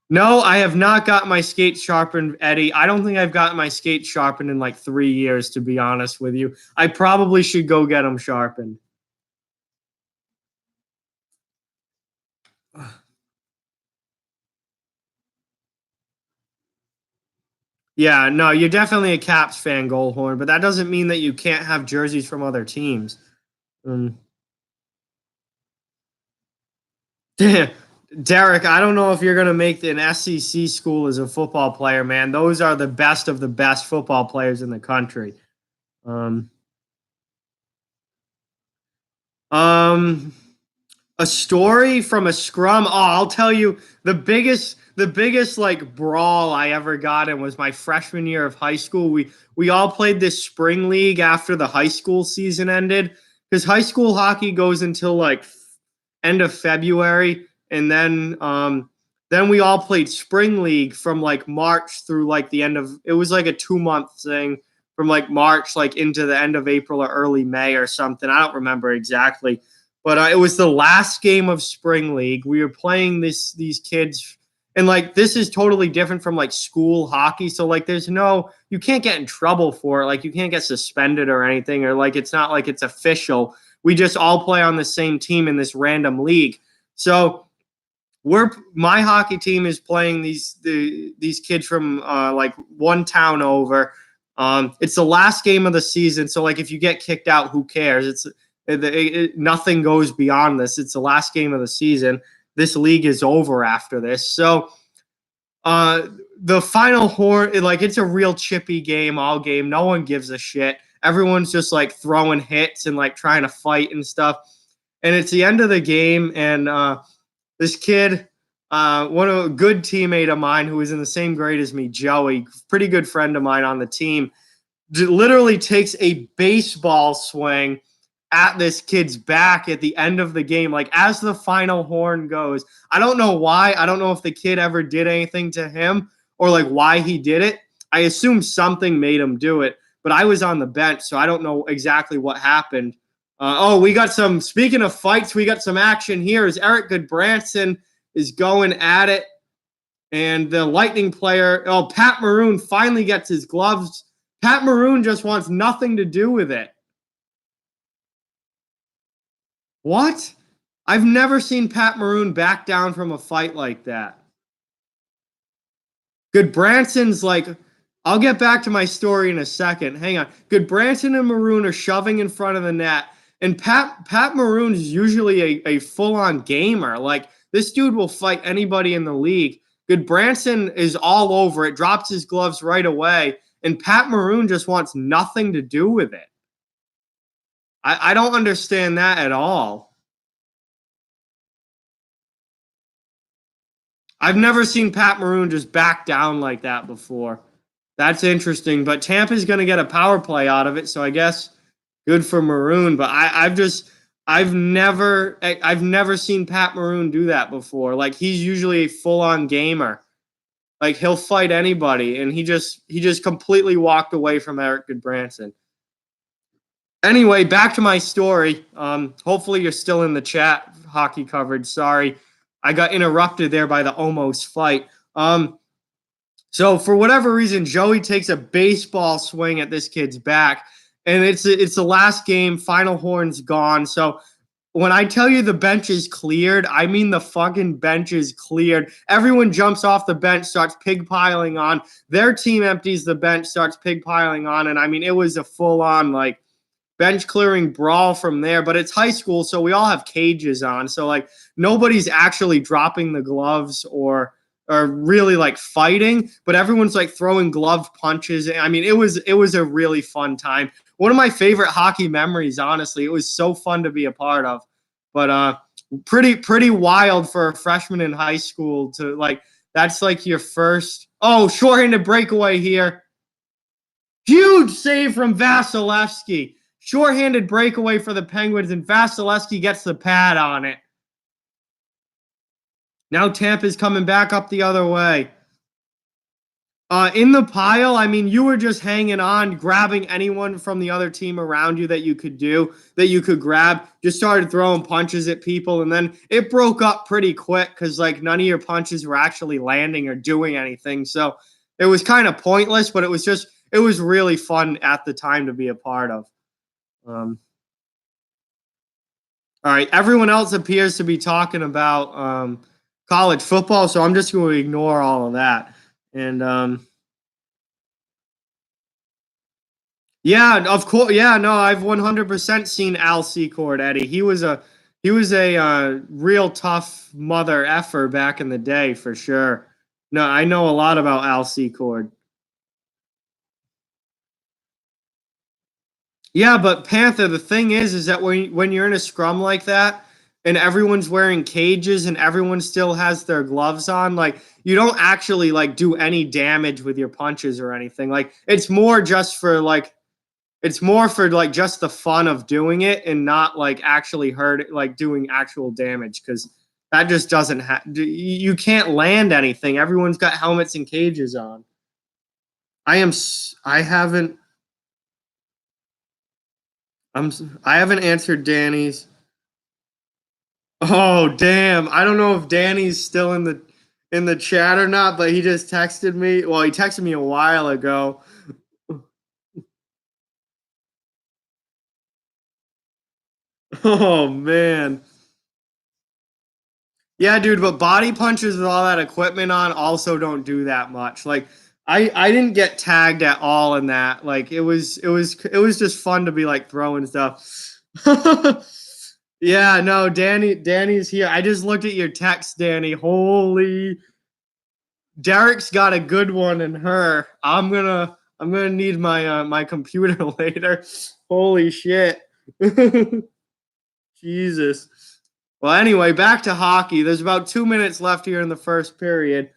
No, I have not got my skates sharpened, Eddie. I don't think I've gotten my skates sharpened in like 3 years, to be honest with you. I probably should go get them sharpened. Yeah, no, you're definitely a Caps fan, Goldhorn, but that doesn't mean that you can't have jerseys from other teams. Derek, I don't know if you're going to make an SEC school as a football player, man. Those are the best of the best football players in the country. A story from a scrum. Oh, I'll tell you the biggest like brawl I ever got in was my freshman year of high school. We all played this spring league after the high school season ended because high school hockey goes until like end of February, and then we all played spring league from like March through like the end of. It was like a 2-month thing from like March like into the end of April or early May or something. I don't remember exactly. But it was the last game of spring league. We were playing these kids, and like this is totally different from like school hockey. So like you can't get in trouble for it. Like you can't get suspended or anything, or like it's not like it's official. We just all play on the same team in this random league. So my hockey team is playing these kids from like one town over. It's the last game of the season, so like if you get kicked out, who cares? Nothing goes beyond this. It's the last game of the season. This league is over after this. So the final horn, like it's a real chippy game all game. No one gives a shit. Everyone's just like throwing hits and like trying to fight and stuff. And it's the end of the game, and this kid, a good teammate of mine who was in the same grade as me, Joey, pretty good friend of mine on the team, literally takes a baseball swing at this kid's back at the end of the game, like as the final horn goes. I don't know why. I don't know if the kid ever did anything to him or like why he did it. I assume something made him do it, but I was on the bench, so I don't know exactly what happened. Speaking of fights, we got some action here as Eric Goodbranson is going at it. And the Lightning player, Pat Maroon finally gets his gloves. Pat Maroon just wants nothing to do with it. What? I've never seen Pat Maroon back down from a fight like that. Goodbranson's like, I'll get back to my story in a second. Hang on. Goodbranson and Maroon are shoving in front of the net, And Pat Maroon's usually a full-on gamer. Like, this dude will fight anybody in the league. Goodbranson is all over it, drops his gloves right away, and Pat Maroon just wants nothing to do with it. I don't understand that at all. I've never seen Pat Maroon just back down like that before. That's interesting, but Tampa's going to get a power play out of it, so I guess good for Maroon. But I've never seen Pat Maroon do that before. Like, he's usually a full-on gamer. Like, he'll fight anybody, and he just completely walked away from Eric Goodbranson. Anyway, back to my story. Hopefully you're still in the chat, hockey coverage. Sorry, I got interrupted there by the almost fight. So for whatever reason, Joey takes a baseball swing at this kid's back, and it's the last game. Final horn's gone. So when I tell you the bench is cleared, I mean the fucking bench is cleared. Everyone jumps off the bench, starts pigpiling on. Their team empties the bench, starts pigpiling on, and I mean it was a full-on like bench clearing brawl from there. But it's high school, so we all have cages on. So like nobody's actually dropping the gloves or really like fighting, but everyone's like throwing glove punches. I mean, it was a really fun time. One of my favorite hockey memories, honestly. It was so fun to be a part of. But pretty wild for a freshman in high school to like, that's like your first. Oh, shorthanded breakaway here. Huge save from Vasilevsky. Shorthanded breakaway for the Penguins, and Vasilevsky gets the pad on it. Now Tampa's coming back up the other way. In the pile, I mean, you were just hanging on, grabbing anyone from the other team around you that you could grab. Just started throwing punches at people, and then it broke up pretty quick because like none of your punches were actually landing or doing anything. So it was kind of pointless, but it was really fun at the time to be a part of. All right, everyone else appears to be talking about college football, so I'm just going to ignore all of that. And yeah, of course, yeah, no, I've 100% seen Al Secord, Eddie. He was a real tough mother effer back in the day for sure. No, I know a lot about Al Secord. Yeah, but Panther, the thing is that when you're in a scrum like that and everyone's wearing cages and everyone still has their gloves on, like you don't actually like do any damage with your punches or anything. Like it's more for just the fun of doing it and not like actually hurt, like doing actual damage, because that just doesn't you can't land anything. Everyone's got helmets and cages on. I haven't answered Danny's. Oh, damn. I don't know if Danny's still in the chat or not, but he just texted me. Well, he texted me a while ago. Oh, man. Yeah, dude, but body punches with all that equipment on also don't do that much. Like I didn't get tagged at all in that. Like it was just fun to be like throwing stuff. Yeah, no, Danny's here. I just looked at your text, Danny. Holy, Derek's got a good one in her. I'm gonna need my computer later. Holy shit. Jesus. Well, anyway, back to hockey. There's about 2 minutes left here in the first period.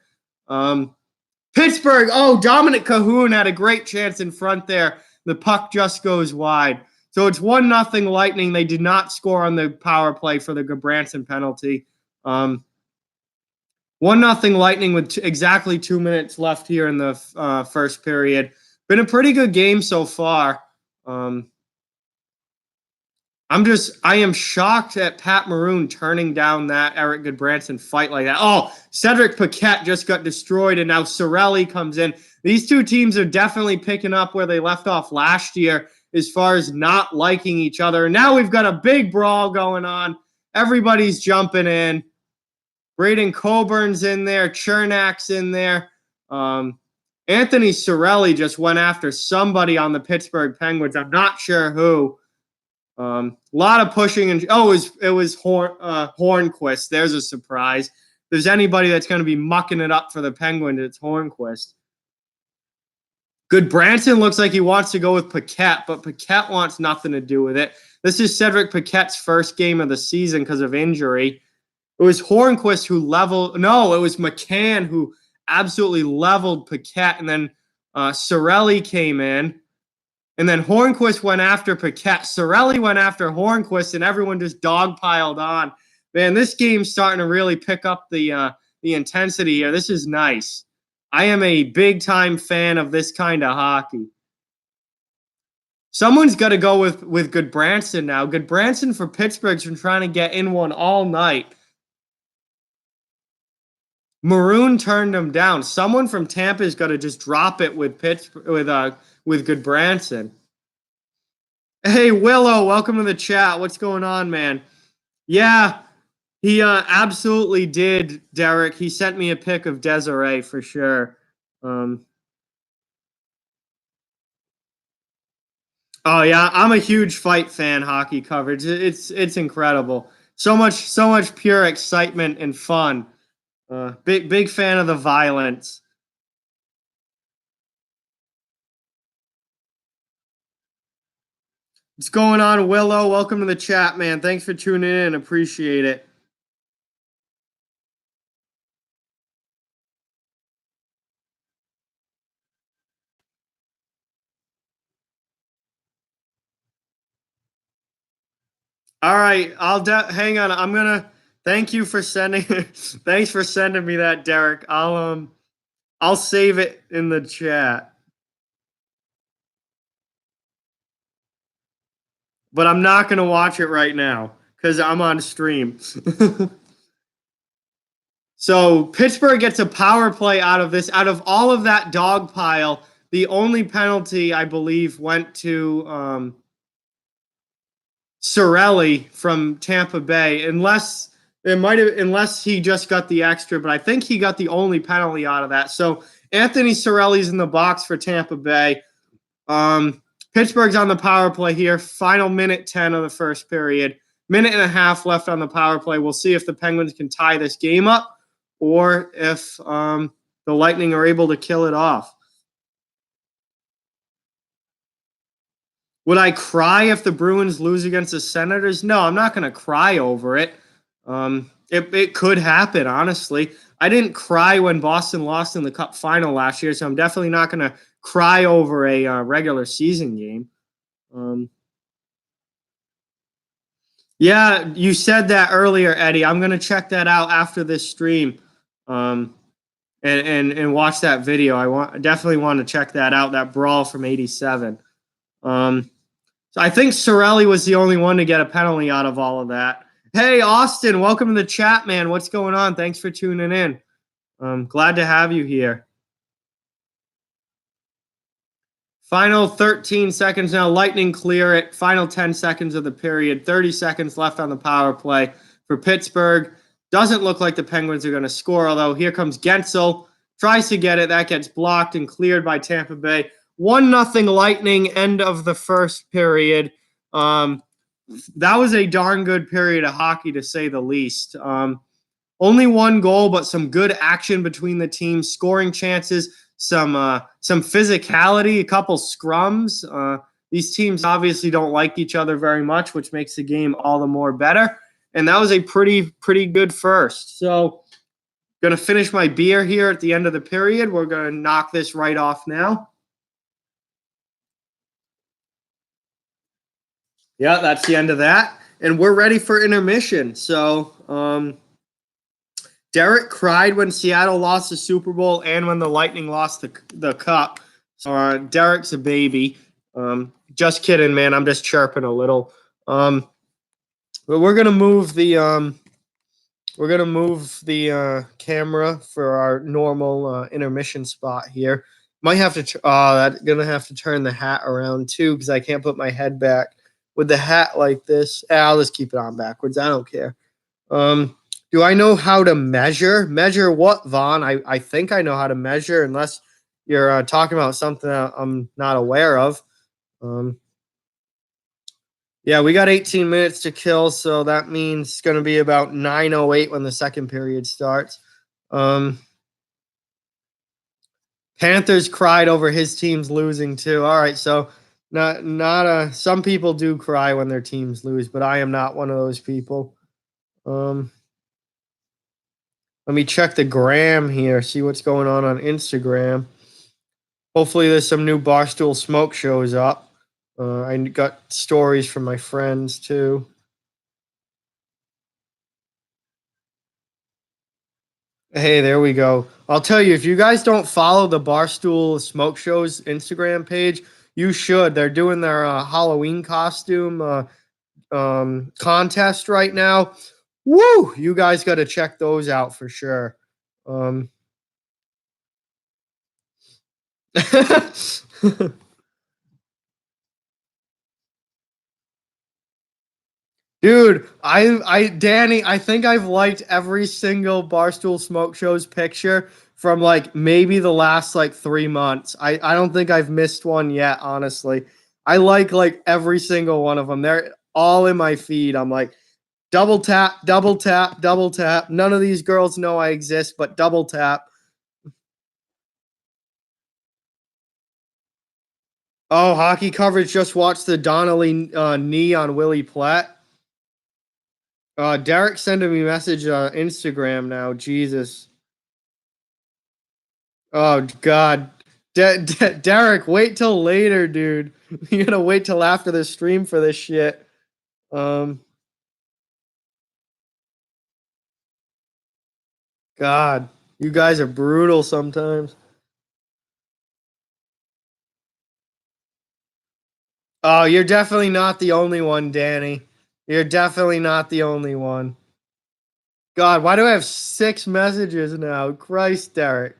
Pittsburgh. Oh, Dominic Cahoon had a great chance in front there. The puck just goes wide. So it's 1-0 Lightning. They did not score on the power play for the Goodbranson penalty. 1-0 Lightning with exactly 2 minutes left here in the first period. Been a pretty good game so far. I am shocked at Pat Maroon turning down that Eric Goodbranson fight like that. Oh, Cedric Paquette just got destroyed, and now Sorelli comes in. These two teams are definitely picking up where they left off last year as far as not liking each other. Now we've got a big brawl going on. Everybody's jumping in. Braden Coburn's in there. Chernak's in there. Anthony Sorelli just went after somebody on the Pittsburgh Penguins. I'm not sure who. A lot of pushing and it was Hornquist. There's a surprise. If there's anybody that's going to be mucking it up for the Penguins, it's Hornquist. Good. Branson looks like he wants to go with Paquette, but Paquette wants nothing to do with it. This is Cedric Paquette's first game of the season because of injury. It was Hornquist who leveled. No, it was McCann who absolutely leveled Paquette, and then Cirelli came in, and then Hornquist went after Paquette. Cirelli went after Hornquist, and everyone just dogpiled on. Man, this game's starting to really pick up the intensity here. This is nice. I am a big-time fan of this kind of hockey. Someone's got to go with Goodbranson now. Goodbranson for Pittsburgh's been trying to get in one all night. Maroon turned him down. Someone from Tampa's got to just drop it with Goodbranson. Hey, Willow, welcome to the chat. What's going on, man? Yeah, he absolutely did, Derek. He sent me a pic of Desiree for sure. Oh yeah, I'm a huge fight fan. Hockey coverage, it's incredible. So much pure excitement and fun. Big fan of the violence. What's going on, Willow? Welcome to the chat, man. Thanks for tuning in. Appreciate it. All right, hang on. I'm gonna thank you for sending. Thanks for sending me that, Derek. I'll save it in the chat. But I'm not gonna watch it right now because I'm on stream. So Pittsburgh gets a power play out of this. Out of all of that dog pile, the only penalty I believe went to Cirelli from Tampa Bay, unless he just got the extra, but I think he got the only penalty out of that. So Anthony Cirelli's in the box for Tampa Bay. Pittsburgh's on the power play here. Final minute 10 of the first period. Minute and a half left on the power play. We'll see if the Penguins can tie this game up or if the Lightning are able to kill it off. Would I cry if the Bruins lose against the Senators? No, I'm not going to cry over it. It could happen, honestly. I didn't cry when Boston lost in the Cup final last year, so I'm definitely not going to cry over a regular season game. Yeah, you said that earlier, Eddie. I'm going to check that out after this stream and watch that video. I definitely want to check that out, that brawl from 87. So I think Cirelli was the only one to get a penalty out of all of that. Hey, Austin, welcome to the chat, man. What's going on? Thanks for tuning in. Glad to have you here. Final 13 seconds now. Lightning clear it. Final 10 seconds of the period. 30 seconds left on the power play for Pittsburgh. Doesn't look like the Penguins are going to score, although here comes Gensel. Tries to get it. That gets blocked and cleared by Tampa Bay. 1-0 Lightning, end of the first period. That was a darn good period of hockey, to say the least. Only one goal, but some good action between the teams, scoring chances, some physicality, a couple scrums. These teams obviously don't like each other very much, which makes the game all the more better. And that was a pretty good first. So going to finish my beer here at the end of the period. We're going to knock this right off now. Yeah, that's the end of that. And we're ready for intermission. So Derek cried when Seattle lost the Super Bowl and when the Lightning lost the Cup. So Derek's a baby. Just kidding, man. I'm just chirping a little. But we're gonna move the camera for our normal intermission spot here. Might have to gonna have to turn the hat around too because I can't put my head back with the hat like this. I'll just keep it on backwards. I don't care. Do I know how to measure? Measure what, Vaughn? I think I know how to measure, unless you're talking about something that I'm not aware of. Yeah, we got 18 minutes to kill, so that means it's going to be about 9:08 when the second period starts. Um, Panthers cried over his team's losing too. All right, so not some people do cry when their teams lose, but I am not one of those people. Um, Let me check the gram here, see what's going on Instagram. Hopefully, there's some new Barstool Smoke shows up. I got stories from my friends too. Hey, there we go. I'll tell you, if you guys don't follow the Barstool Smoke Show's Instagram page, you should. They're doing their Halloween costume contest right now. Woo! You guys got to check those out for sure. Um, Dude, Danny, I think I've liked every single Barstool Smoke Show's picture from like maybe the last like 3 months. I don't think I've missed one yet, honestly. I like every single one of them. They're all in my feed. I'm like, double tap, double tap, double tap. None of these girls know I exist, but double tap. Oh, hockey coverage. Just watched the Donnelly knee on Willie Platt. Derek sending me message Instagram now. Jesus. Oh God, Derek, wait till later, dude. You gotta wait till after the stream for this shit. Um, God, you guys are brutal sometimes. Oh, you're definitely not the only one, Danny. You're definitely not the only one. God, why do I have 6 messages now? Christ, Derek.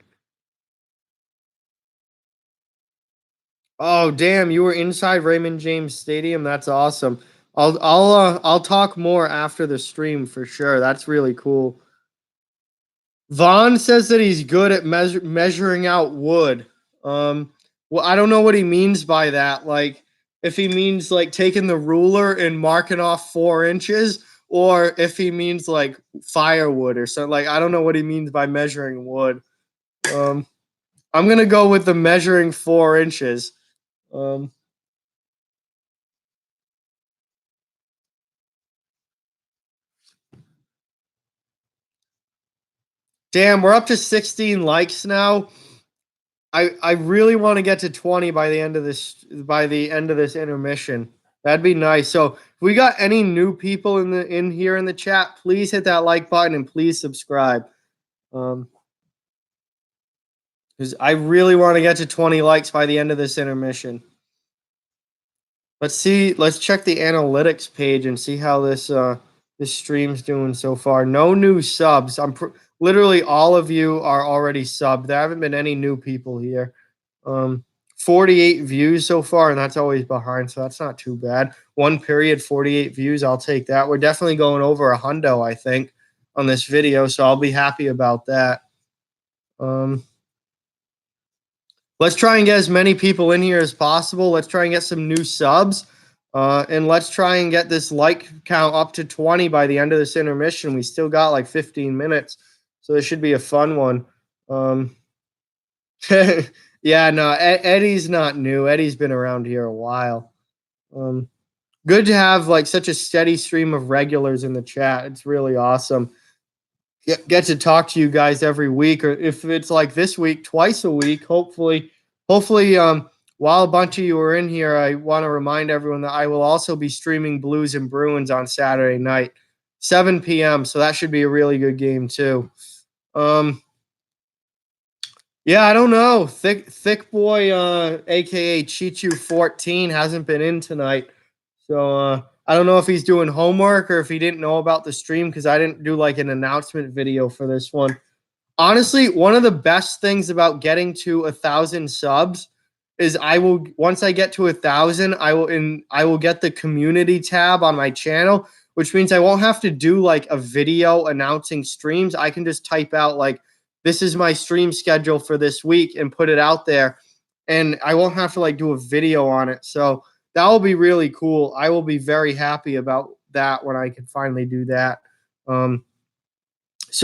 Oh, damn, you were inside Raymond James Stadium. That's awesome. I'll talk more after the stream for sure. That's really cool. Vaughn says that he's good at measuring out wood. Well, I don't know what he means by that. Like, if he means like taking the ruler and marking off 4 inches, or if he means like firewood or something. Like, I don't know what he means by measuring wood. Um, I'm gonna go with the measuring 4 inches. Um, Damn, we're up to 16 likes now. I really want to get to 20 by the end of this intermission. That'd be nice. So if we got any new people in here in the chat, please hit that like button and please subscribe. Because I really want to get to 20 likes by the end of this intermission. Let's see. Let's check the analytics page and see how this stream's doing so far. No new subs. Literally all of you are already subbed. There haven't been any new people here. 48 views so far, and that's always behind, so that's not too bad. 1 period, 48 views. I'll take that. We're definitely going over a hundo, I think, on this video, so I'll be happy about that. Let's try and get as many people in here as possible. Let's try and get some new subs. And let's try and get this like count up to 20 by the end of this intermission. We still got like 15 minutes, so this should be a fun one. Yeah, no, Eddie's not new. Eddie's been around here a while. Good to have like such a steady stream of regulars in the chat. It's really awesome. Get to talk to you guys every week, or if it's like this week, twice a week. Hopefully, while a bunch of you are in here, I want to remind everyone that I will also be streaming Blues and Bruins on Saturday night, 7 p.m. So that should be a really good game too. Yeah, I don't know. Thick boy, aka Chichu14, hasn't been in tonight, so I don't know if he's doing homework or if he didn't know about the stream because I didn't do like an announcement video for this one. Honestly, one of the best things about getting to 1,000 subs is once I get to 1,000, I will get the community tab on my channel, which means I won't have to do like a video announcing streams. I can just type out like, this is my stream schedule for this week and put it out there, and I won't have to like do a video on it. So that will be really cool. I will be very happy about that when I can finally do that. Um,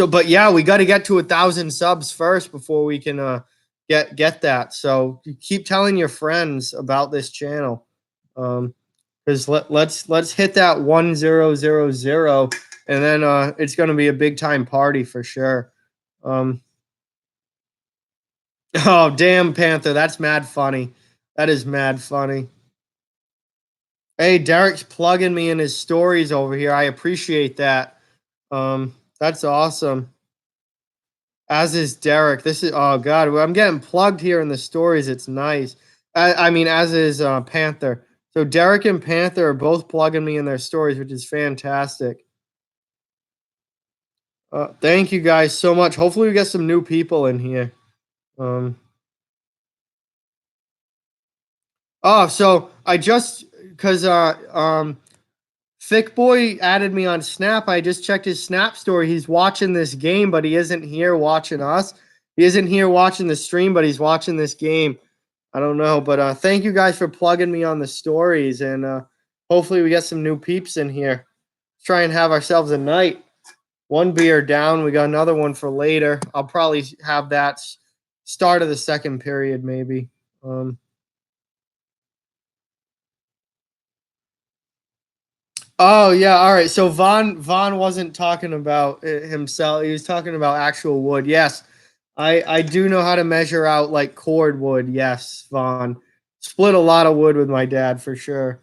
but yeah, we got to get to 1,000 subs first before we can get that. So keep telling your friends about this channel. Because let's hit that 1000, and then it's going to be a big time party for sure. Oh damn, Panther, that's mad funny. That is mad funny. Hey, Derek's plugging me in his stories over here. I appreciate that. That's awesome. As is Derek. This is oh god, I'm getting plugged here in the stories. It's nice. I mean, as is Panther. So Derek and Panther are both plugging me in their stories, which is fantastic. Thank you guys so much. Hopefully, we get some new people in here. Um, so I just because Thick Boy added me on Snap. I just checked his Snap story. He's watching this game, but he isn't here watching us. He isn't here watching the stream, but he's watching this game. I don't know, but thank you guys for plugging me on the stories, and hopefully we get some new peeps in here. Let's try and have ourselves a night. One beer down. We got another one for later. I'll probably have that start of the second period, maybe. Oh yeah, all right. So Vaughn wasn't talking about himself. He was talking about actual wood. Yes, I do know how to measure out like cord wood. Yes, Vaughn split a lot of wood with my dad for sure.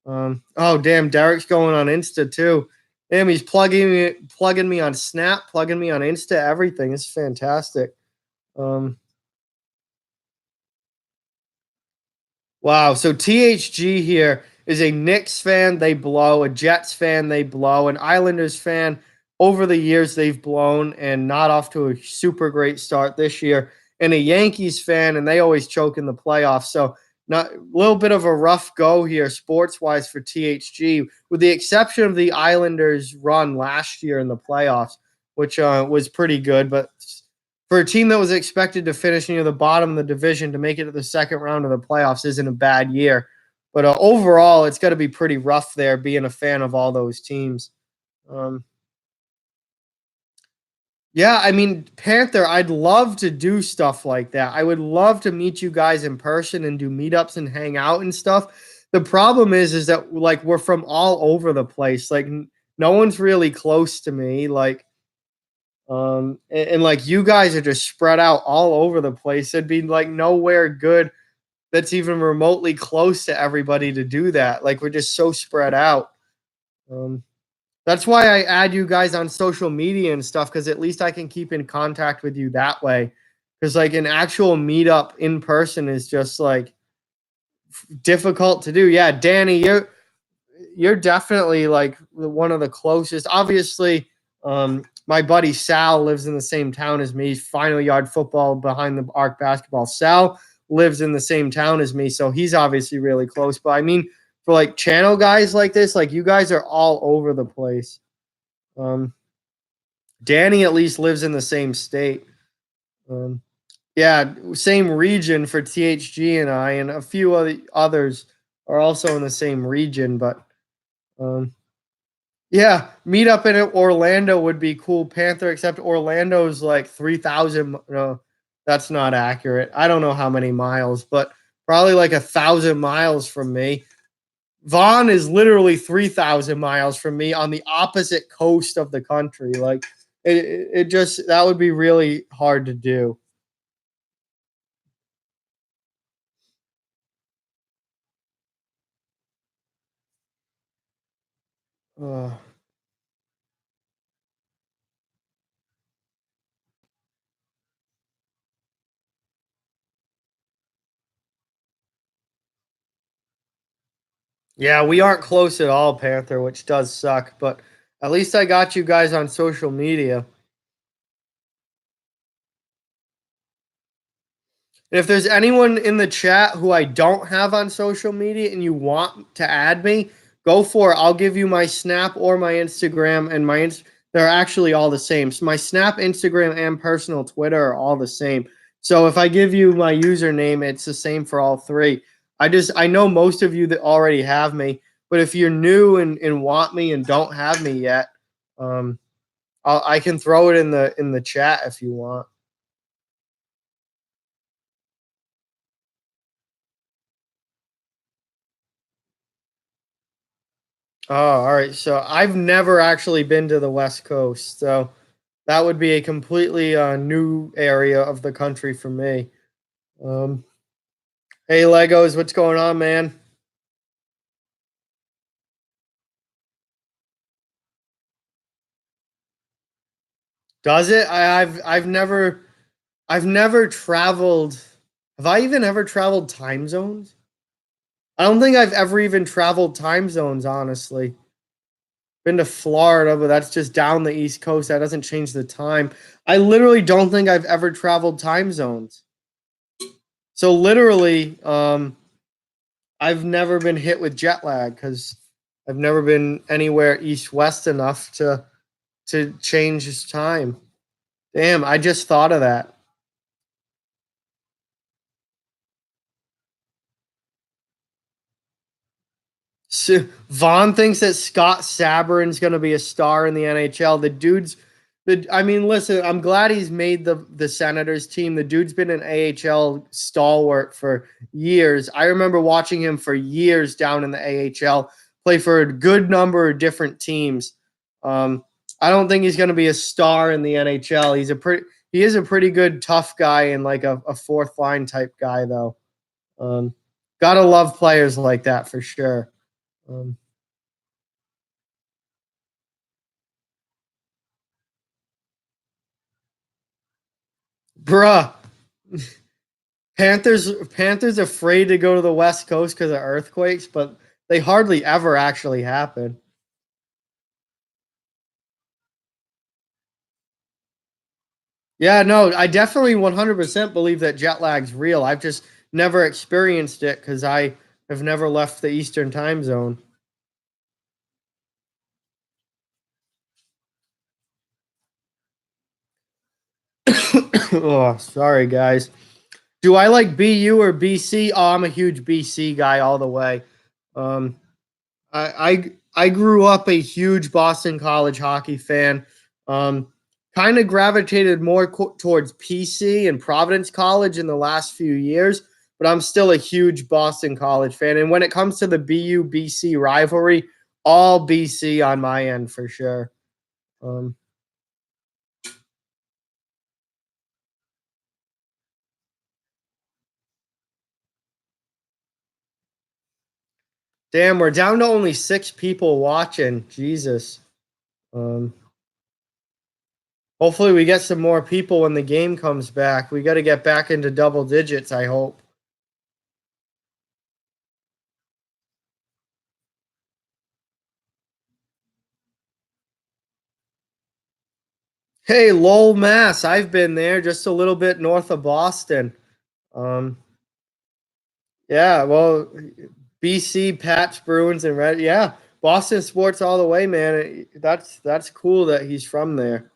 Oh damn, Derek's going on Insta too. Damn, he's plugging me on Snap, plugging me on Insta, everything. It's fantastic. Um, Wow. So THG here is a Knicks fan, they blow, a Jets fan, they blow, an Islanders fan. Over the years, they've blown and not off to a super great start this year. And a Yankees fan, and they always choke in the playoffs. So, not a little bit of a rough go here, sports wise, for THG, with the exception of the Islanders' run last year in the playoffs, which was pretty good. But for a team that was expected to finish near the bottom of the division to make it to the second round of the playoffs isn't a bad year. But overall, it's got to be pretty rough there being a fan of all those teams. Um, yeah, I mean, Panther, I'd love to do stuff like that. I would love to meet you guys in person and do meetups and hang out and stuff. The problem is that like we're from all over the place. Like no one's really close to me. Like and like you guys are just spread out all over the place. It'd be like nowhere good that's even remotely close to everybody to do that. Like we're just so spread out. Um, that's why I add you guys on social media and stuff because at least I can keep in contact with you that way. Because like an actual meetup in person is just like difficult to do. Yeah, Danny, you're definitely like one of the closest. Obviously, my buddy Sal lives in the same town as me. Final yard football behind the arc basketball. Sal lives in the same town as me, so he's obviously really close. But I mean, for like channel guys like this, like you guys are all over the place. Um, Danny at least lives in the same state. Um, yeah, same region for THG and I, and a few others are also in the same region. But um, yeah, meet up in Orlando would be cool, Panther, except Orlando's like 3,000. No, that's not accurate. I don't know how many miles, but probably like 1,000 miles from me. Vaughn is literally 3,000 miles from me on the opposite coast of the country. Like, it just, that would be really hard to do. Uh, yeah, we aren't close at all, Panther, which does suck, but at least I got you guys on social media. And if there's anyone in the chat who I don't have on social media and you want to add me, go for it. I'll give you my Snap or my Instagram, and they're actually all the same. So my Snap, Instagram, and personal Twitter are all the same. So if I give you my username, it's the same for all three. I know most of you that already have me, but if you're new and want me and don't have me yet, um, I can throw it in the chat if you want. Oh, all right. So I've never actually been to the West Coast, so that would be a completely new area of the country for me. Um, hey, Legos, what's going on, man? Does it? I've never traveled. Have I even ever traveled time zones? I don't think I've ever even traveled time zones, honestly. Been to Florida, but that's just down the East Coast. That doesn't change the time. I literally don't think I've ever traveled time zones. So literally, I've never been hit with jet lag because I've never been anywhere east west enough to change his time. Damn, I just thought of that. So Vaughn thinks that Scott Saberin's going to be a star in the NHL. I mean, listen, I'm glad he's made the Senators team. The dude's been an AHL stalwart for years. I remember watching him for years down in the AHL, play for a good number of different teams. Um, I don't think he's going to be a star in the NHL. He is a pretty good tough guy and like a fourth line type guy though. Um, Gotta love players like that for sure. Um, Bruh, Panthers afraid to go to the West Coast because of earthquakes, but they hardly ever actually happen. Yeah, no, I definitely 100% believe that jet lag's real. I've just never experienced it because I have never left the Eastern time zone. Oh, sorry, guys. Do I like BU or BC? Oh, I'm a huge BC guy all the way. Um, I grew up a huge Boston College hockey fan. Um, Kind of gravitated more towards PC and Providence College in the last few years, but I'm still a huge Boston College fan. And when it comes to the BU BC rivalry, all BC on my end for sure. Um, Damn, we're down to only 6 people watching. Jesus. Um, Hopefully, we get some more people when the game comes back. We got to get back into double digits, I hope. Hey, Lowell, Mass. I've been there, just a little bit north of Boston. Um, yeah, well, BC, Pats, Bruins, and Red. Yeah, Boston sports all the way, man. That's cool that he's from there.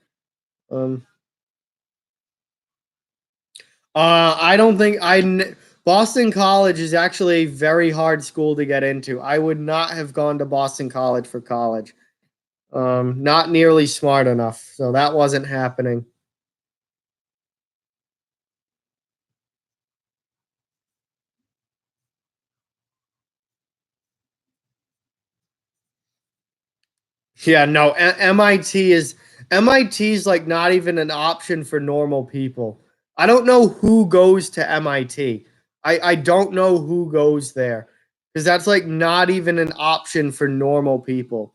Um, I don't think Boston College is actually a very hard school to get into. I would not have gone to Boston College for college. Not nearly smart enough, so that wasn't happening. Yeah, no, MIT is like not even an option for normal people. I don't know who goes to MIT. I don't know who goes there because that's like not even an option for normal people.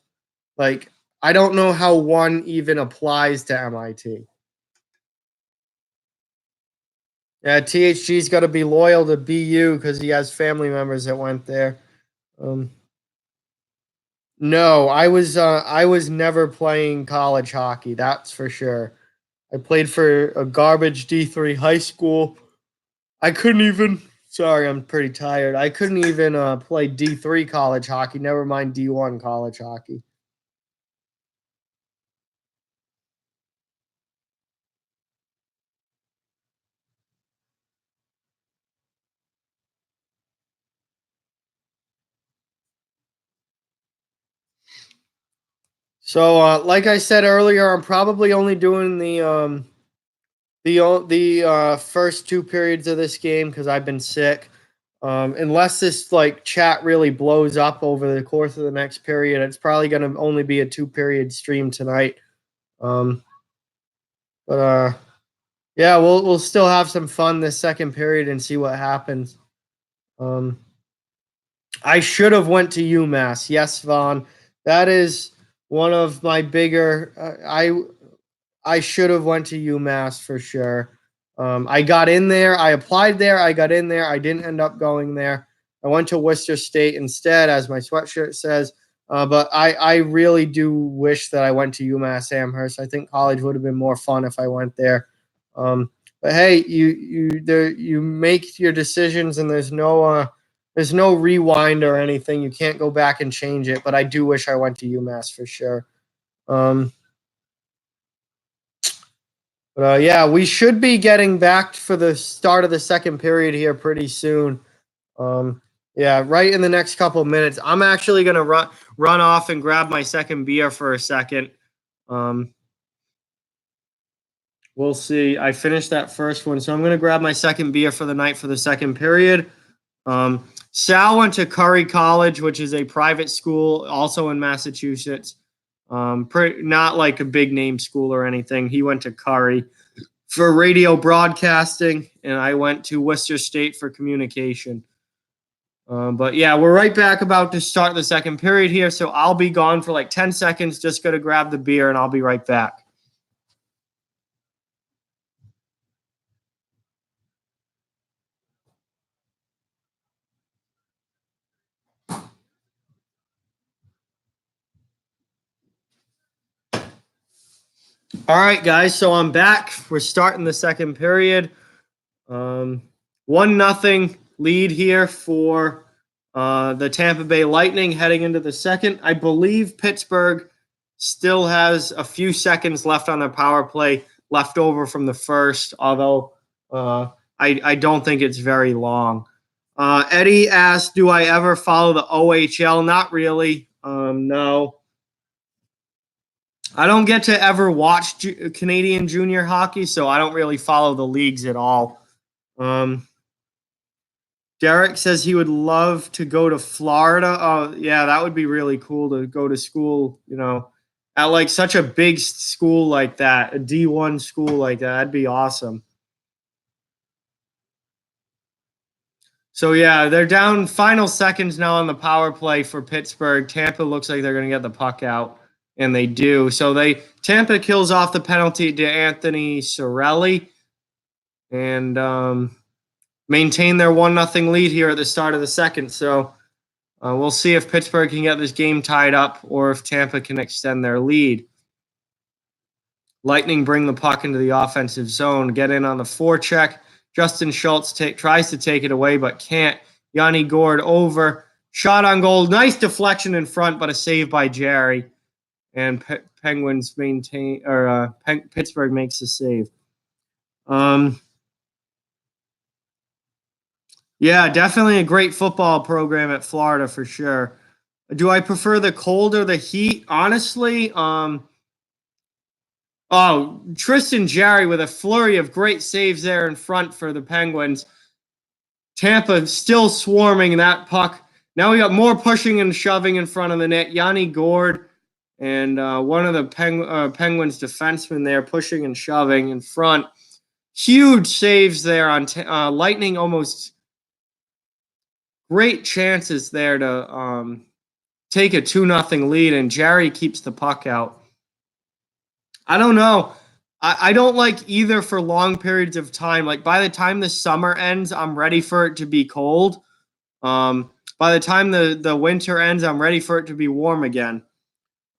Like I don't know how one even applies to MIT. Yeah, THG's got to be loyal to BU because he has family members that went there. Um, no, I was never playing college hockey. That's for sure. I played for a garbage D3 high school. I couldn't even. Sorry, I'm pretty tired. I couldn't even play D3 college hockey. Never mind D1 college hockey. So, like I said earlier, I'm probably only doing the first two periods of this game because I've been sick. Unless this like chat really blows up over the course of the next period, it's probably going to only be a 2-period stream tonight. Um, but yeah, we'll still have some fun this second period and see what happens. I should have went to UMass. Yes, Vaughn. That is one of my bigger. I should have went to UMass for sure. I got in there. I applied there. I got in there. I didn't end up going there. I went to Worcester State instead, as my sweatshirt says. But I really do wish that I went to UMass Amherst. I think college would have been more fun if I went there. But hey, you make your decisions, and there's no rewind or anything. You can't go back and change it. But I do wish I went to UMass for sure. But yeah, we should be getting back for the start of the second period here pretty soon. Yeah, right in the next couple of minutes. I'm actually gonna run off and grab my second beer for a second. We'll see. I finished that first one, so I'm gonna grab my second beer for the night for the second period. Sal went to Curry College, which is a private school, also in Massachusetts. Not like a big name school or anything. He went to Curry for radio broadcasting, and I went to Worcester State for communication. But yeah, we're right back about to start the second period here, so I'll be gone for like 10 seconds. Just going to grab the beer, and I'll be right back. All right, guys, so I'm back. We're starting the second period. 1-0 lead here for the Tampa Bay Lightning heading into the second. I believe Pittsburgh still has a few seconds left on their power play left over from the first, although I don't think it's very long. Eddie asked, do I ever follow the OHL? Not really. No. I don't get to ever watch Canadian junior hockey, so I don't really follow the leagues at all. Derek says he would love to go to Florida. Oh, yeah, that would be really cool to go to school, at like such a big school like that, a D1 school like that. That'd be awesome. So, yeah, they're down final seconds now on the power play for Pittsburgh. Tampa looks like they're going to get the puck out, and they do. So Tampa kills off the penalty to Anthony Cirelli and maintain their 1-0 lead here at the start of the second. So we'll see if Pittsburgh can get this game tied up or if Tampa can extend their lead. Lightning bring the puck into the offensive zone, get in on the forecheck. Justin Schultz tries to take it away, but can't. Yanni Gourde over. Shot on goal. Nice deflection in front, but a save by Jerry. And Penguins maintain, or Pittsburgh makes the save. Yeah, definitely a great football program at Florida for sure. Do I prefer the cold or the heat? Honestly, Tristan Jarry with a flurry of great saves there in front for the Penguins. Tampa still swarming that puck. Now we got more pushing and shoving in front of the net. Yanni Gourde and one of the Penguins defensemen there pushing and shoving in front. Huge saves there on Lightning. Almost great chances there to take a 2-0 lead, and Jarry keeps the puck out. I don't know. I don't like either for long periods of time. Like by the time the summer ends, I'm ready for it to be cold. By the time the winter ends, I'm ready for it to be warm again.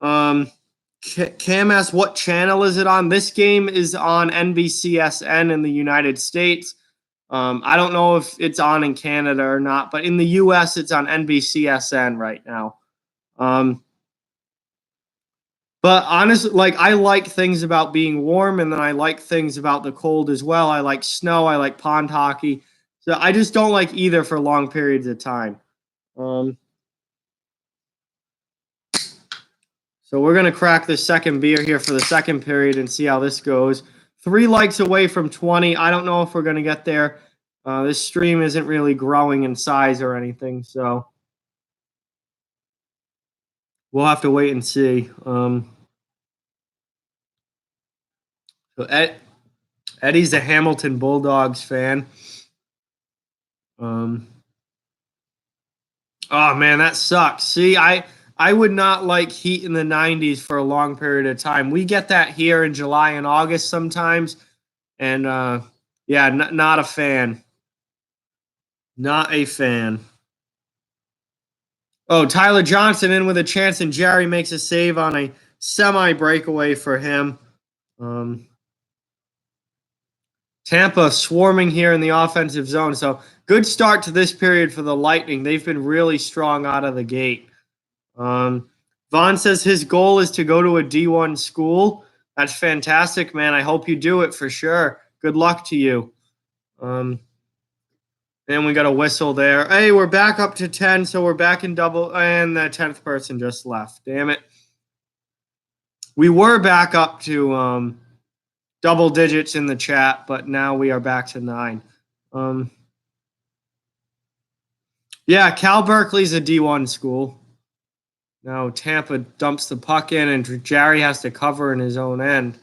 Cam asks, what channel is it on? This game is on NBCSN in the United States. I don't know if it's on in Canada or not, but in the U.S., it's on NBCSN right now. But honestly, like I like things about being warm, and then I like things about the cold as well. I like snow. I like pond hockey. So I just don't like either for long periods of time. So we're going to crack the second beer here for the second period and see how this goes. 3 likes away from 20. I don't know if we're going to get there. This stream isn't really growing in size or anything, so we'll have to wait and see. So Eddie's a Hamilton Bulldogs fan. Oh man, that sucks. See, I would not like heat in the 90s for a long period of time. We get that here in July and August sometimes, and yeah, not a fan. Not a fan. Oh, Tyler Johnson in with a chance, and Jerry makes a save on a semi breakaway for him. Tampa swarming here in the offensive zone. So good start to this period for the Lightning. They've been really strong out of the gate. Vaughn says his goal is to go to a D1 school. That's fantastic, man. I hope you do it for sure. Good luck to you. And we got a whistle there. Hey, we're back up to 10, so we're back in double, and the 10th person just left. Damn it. We were back up to double digits in the chat, but now we are back to 9. Yeah, Cal Berkeley's a D1 school. Now Tampa dumps the puck in, and Jerry has to cover in his own end.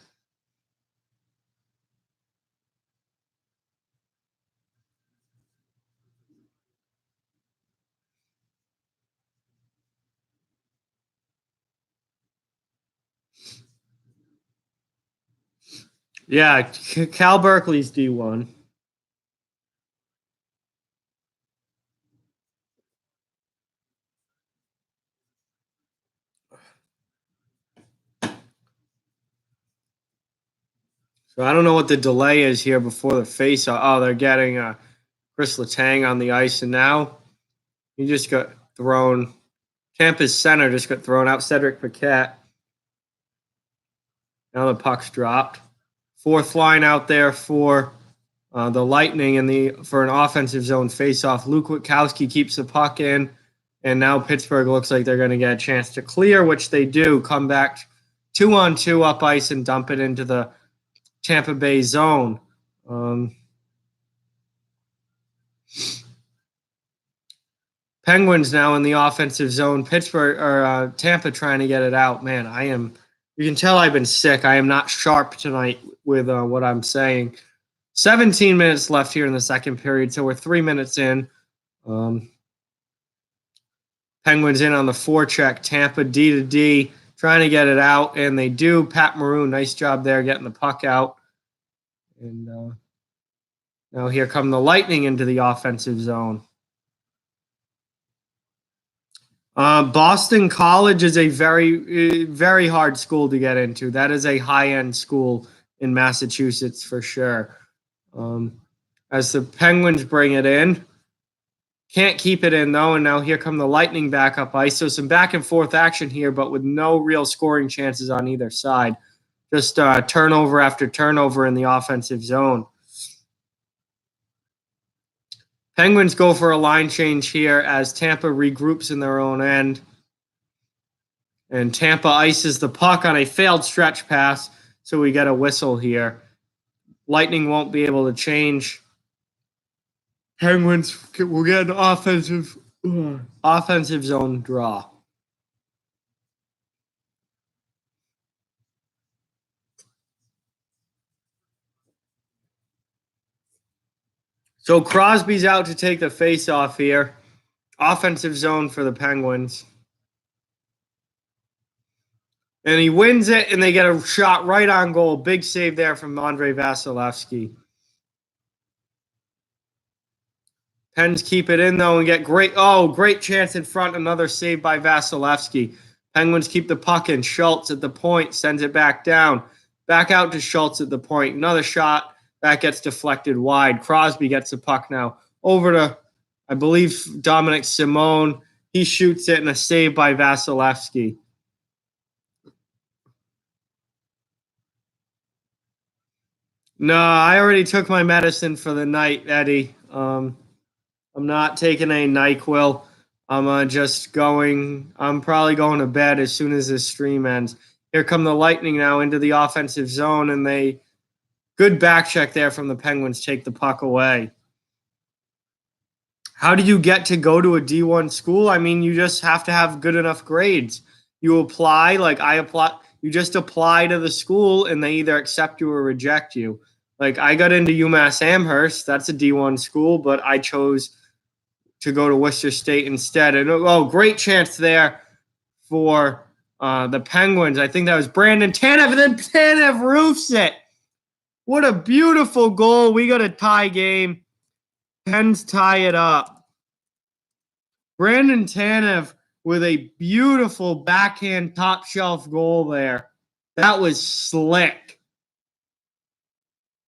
Yeah, Cal Berkeley's D1. So I don't know what the delay is here before the face. Oh, they're getting Chris Letang on the ice, and now he just got thrown. Tampa's center just got thrown out. Cedric Paquette. Now the puck's dropped. 4th line out there for the Lightning for an offensive zone faceoff. Luke Witkowski keeps the puck in, and now Pittsburgh looks like they're going to get a chance to clear, which they do. Come back 2-on-2 up ice and dump it into the Tampa Bay zone. Penguins now in the offensive zone. Pittsburgh or Tampa trying to get it out. Man, you can tell I've been sick. I am not sharp tonight with what I'm saying. 17 minutes left here in the second period, so we're 3 minutes in. Penguins in on the forecheck. Tampa D to D, trying to get it out, and they do. Pat Maroon, nice job there getting the puck out. And now here come the Lightning into the offensive zone. Boston College is a very, very hard school to get into. That is a high-end school in Massachusetts for sure. As the Penguins bring it in, can't keep it in though, and now here come the Lightning back up ice. So some back and forth action here, but with no real scoring chances on either side. Just turnover after turnover in the offensive zone. Penguins go for a line change here as Tampa regroups in their own end. And Tampa ices the puck on a failed stretch pass, so we get a whistle here. Lightning won't be able to change. Penguins will get an offensive zone draw. So Crosby's out to take the face-off here. Offensive zone for the Penguins. And he wins it, and they get a shot right on goal. Big save there from Andrei Vasilevsky. Pens keep it in, though, and get great chance in front. Another save by Vasilevsky. Penguins keep the puck in. Schultz at the point, sends it back down. Back out to Schultz at the point. Another shot. That gets deflected wide. Crosby gets the puck now. Over to, I believe, Dominic Simone. He shoots it, and a save by Vasilevsky. No, I already took my medicine for the night, Eddie. I'm not taking a NyQuil. I'm probably going to bed as soon as this stream ends. Here come the Lightning now into the offensive zone, and good back check there from the Penguins, take the puck away. How do you get to go to a D1 school? I mean, you just have to have good enough grades. You apply, like I apply, you just apply to the school and they either accept you or reject you. Like I got into UMass Amherst, that's a D1 school, but I chose to go to Worcester State instead. And great chance there for the Penguins. I think that was Brandon Tanev, and then Tanev roofs it. What a beautiful goal. We got a tie game. Pens tie it up. Brandon Tanev with a beautiful backhand top shelf goal there. That was slick.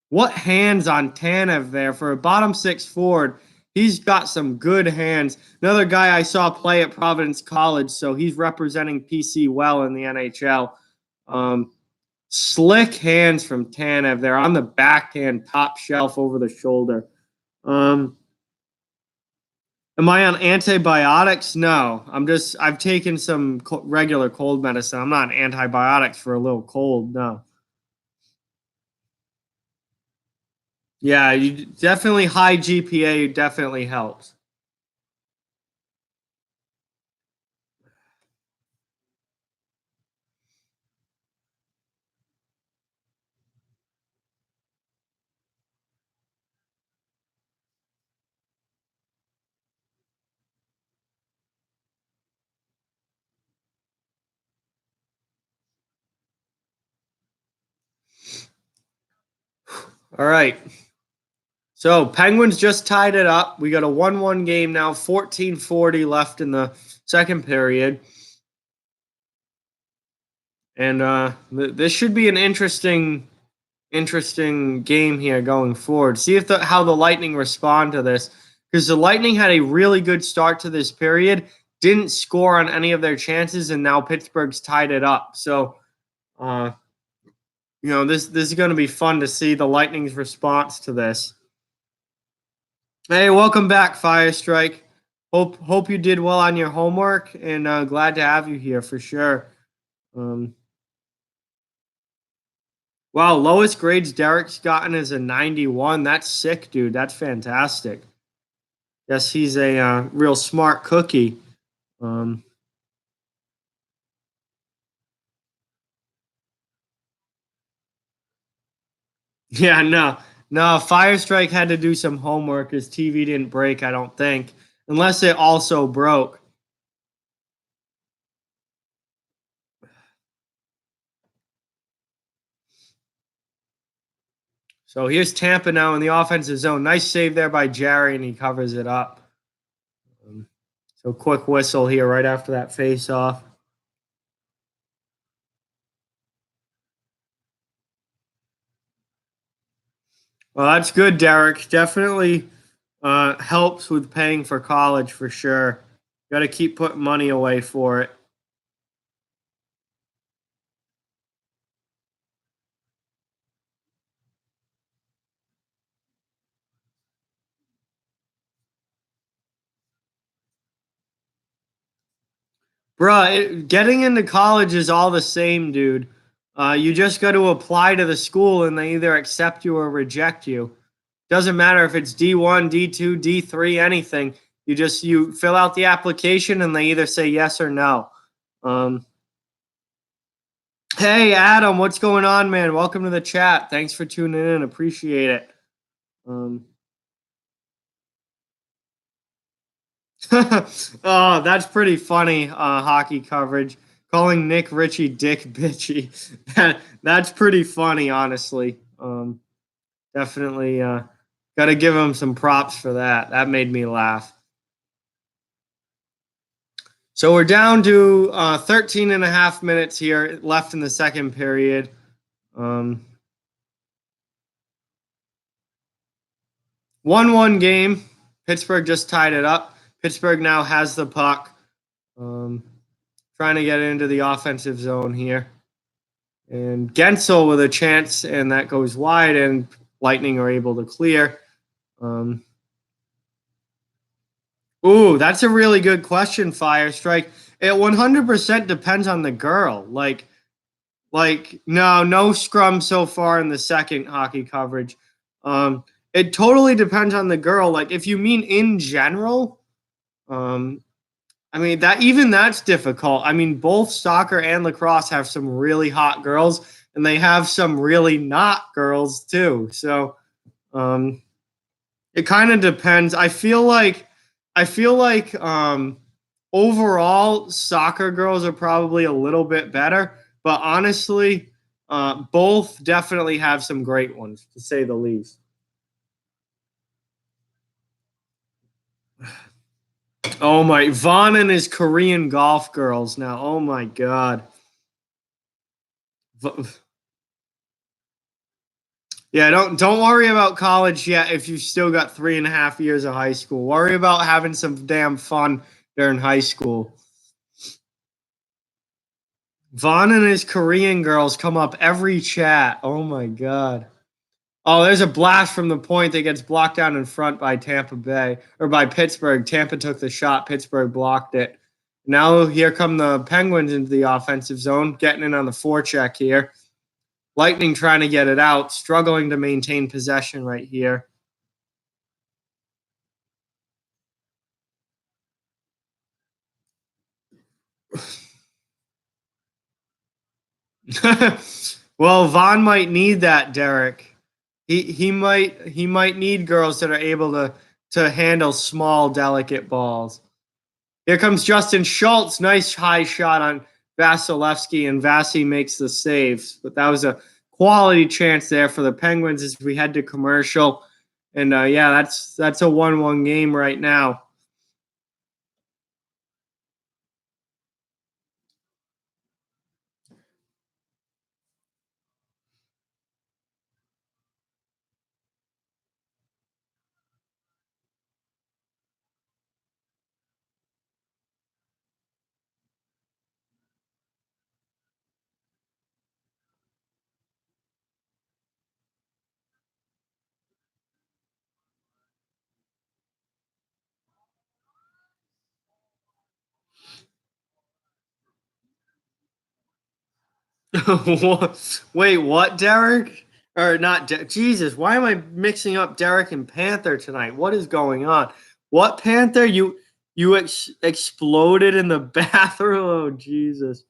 What hands on Tanev there for a bottom six forward. He's got some good hands. Another guy I saw play at Providence College, so he's representing PC well in the NHL. Slick hands from Tanev there on the backhand, top shelf over the shoulder. Am I on antibiotics? No. I've taken some regular cold medicine. I'm not on antibiotics for a little cold, no. Yeah, you definitely high GPA definitely helps. All right. So Penguins just tied it up. We got a 1-1 game now, 14:40 left in the second period. And this should be an interesting game here going forward. See if how the Lightning respond to this, because the Lightning had a really good start to this period, didn't score on any of their chances, and now Pittsburgh's tied it up. So, this is going to be fun to see the Lightning's response to this. Hey, welcome back, Firestrike. Hope you did well on your homework, and glad to have you here for sure. Wow, lowest grades Derek's gotten is a 91. That's sick, dude. That's fantastic. Yes, he's a real smart cookie. Yeah, no. Firestrike had to do some homework. His TV didn't break, I don't think. Unless it also broke. So here's Tampa now in the offensive zone. Nice save there by Jerry, and he covers it up. So quick whistle here right after that face-off. Well, that's good, Derek. Definitely helps with paying for college for sure. Got to keep putting money away for it. Bruh, getting into college is all the same, dude. You just got to apply to the school and they either accept you or reject you. Doesn't matter if it's D1, D2, D3, anything. You fill out the application and they either say yes or no. Hey, Adam, what's going on, man? Welcome to the chat. Thanks for tuning in. Appreciate it. Oh, that's pretty funny, hockey coverage. Calling Nick Ritchie Dick Bitchy. That's pretty funny, honestly. Definitely got to give him some props for that. That made me laugh. So we're down to 13 and a half minutes here left in the second period. 1-1 game. Pittsburgh just tied it up. Pittsburgh now has the puck. Trying to get into the offensive zone here. And Gensel with a chance, and that goes wide, and Lightning are able to clear. Ooh, that's a really good question, Fire Strike. It 100% depends on the girl. No scrum so far in the second hockey coverage. It totally depends on the girl. Like, if you mean in general, um, I mean that's difficult. I mean, both soccer and lacrosse have some really hot girls, and they have some really not girls too. So, um, it kind of depends. I feel like overall soccer girls are probably a little bit better, but honestly, both definitely have some great ones to say the least. Oh my, Vaughn and his Korean golf girls now. Oh my God. V- Yeah, don't worry about college yet if you still got 3.5 years of high school. Worry about having some damn fun during high school. Vaughn and his Korean girls come up every chat. Oh my God. Oh, there's a blast from the point that gets blocked down in front by Tampa Bay or by Pittsburgh. Tampa took the shot. Pittsburgh blocked it. Now here come the Penguins into the offensive zone, getting in on the forecheck here. Lightning trying to get it out, struggling to maintain possession right here. Well, Vaughn might need that, Derek. He might need girls that are able to handle small, delicate balls. Here comes Justin Schultz. Nice high shot on Vasilevsky, and Vasi makes the saves. But that was a quality chance there for the Penguins as we head to commercial. And yeah, that's a 1-1 game right now. Wait, what, Derek? Or not? Jesus, why am I mixing up Derek and Panther tonight? What is going on? What Panther? You exploded in the bathroom? Oh, Jesus.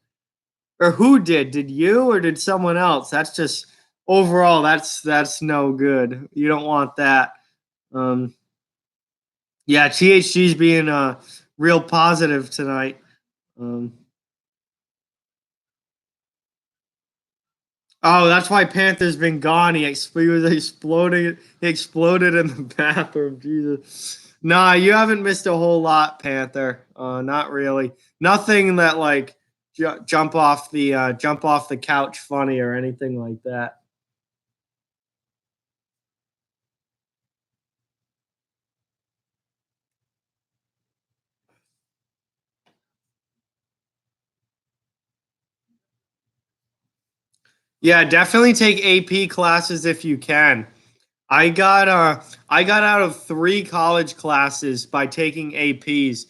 Or who did? Did you or did someone else? That's just overall. That's no good. You don't want that. Um, yeah, THG's being real positive tonight. Um, Oh, that's why Panther's been gone. He was exploding. He exploded in the bathroom. Jesus. Nah, you haven't missed a whole lot, Panther. Not really. Nothing that like jump off the couch funny or anything like that. Yeah, definitely take AP classes if you can. I got uh I got out of 3 college classes by taking APs,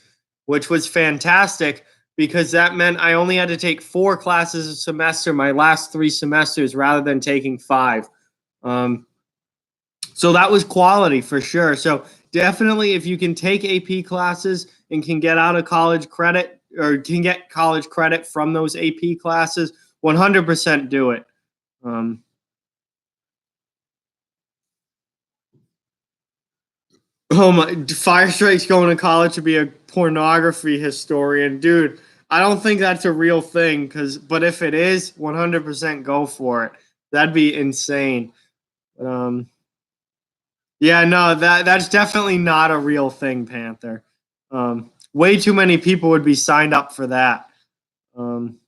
which was fantastic because that meant I only had to take 4 classes a semester my last 3 semesters rather than taking 5. Um, so that was quality for sure. So definitely, if you can take AP classes and can get out of college credit or can get college credit from those AP classes, 100% do it. Um, Oh my! Fire Strike's going to college to be a pornography historian, dude. I don't think that's a real thing, but if it is, 100% go for it. That'd be insane. Um, yeah, no, that's definitely not a real thing, Panther. Way too many people would be signed up for that. Um,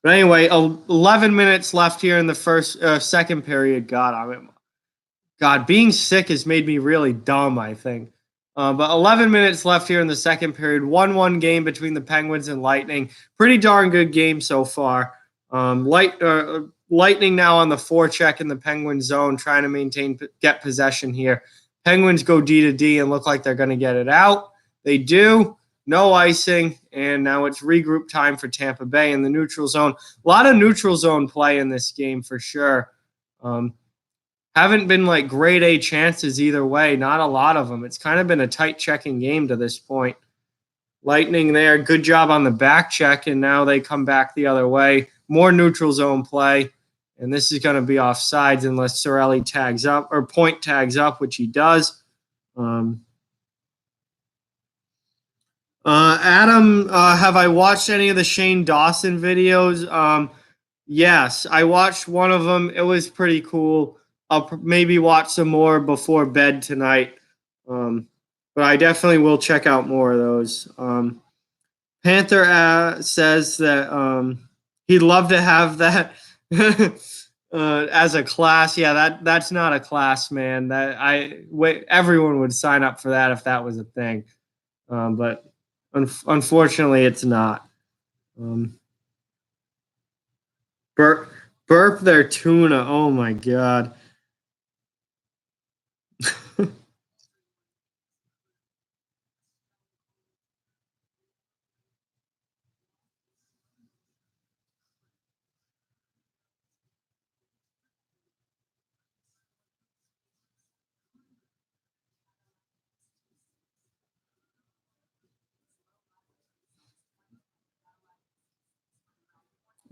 but anyway, 11 minutes left here in the second period. God, being sick has made me really dumb, I think. But 11 minutes left here in the second period. 1-1 game between the Penguins and Lightning. Pretty darn good game so far. Lightning now on the forecheck in the Penguin zone, trying to get possession here. Penguins go D to D and look like they're going to get it out. They do. No icing, and now it's regroup time for Tampa Bay in the neutral zone. A lot of neutral zone play in this game for sure. Haven't been like grade A chances either way. Not a lot of them. It's kind of been a tight checking game to this point. Lightning there, good job on the back check, and now they come back the other way. More neutral zone play, and this is going to be offsides unless Cirelli tags up or Point tags up, which he does. Adam, have I watched any of the Shane Dawson videos? Yes, I watched one of them. It was pretty cool. I'll maybe watch some more before bed tonight. But I definitely will check out more of those. Panther says that he'd love to have that as a class. Yeah, that's not a class, man. Everyone would sign up for that if that was a thing. But unfortunately, it's not. Burp their tuna. Oh my god.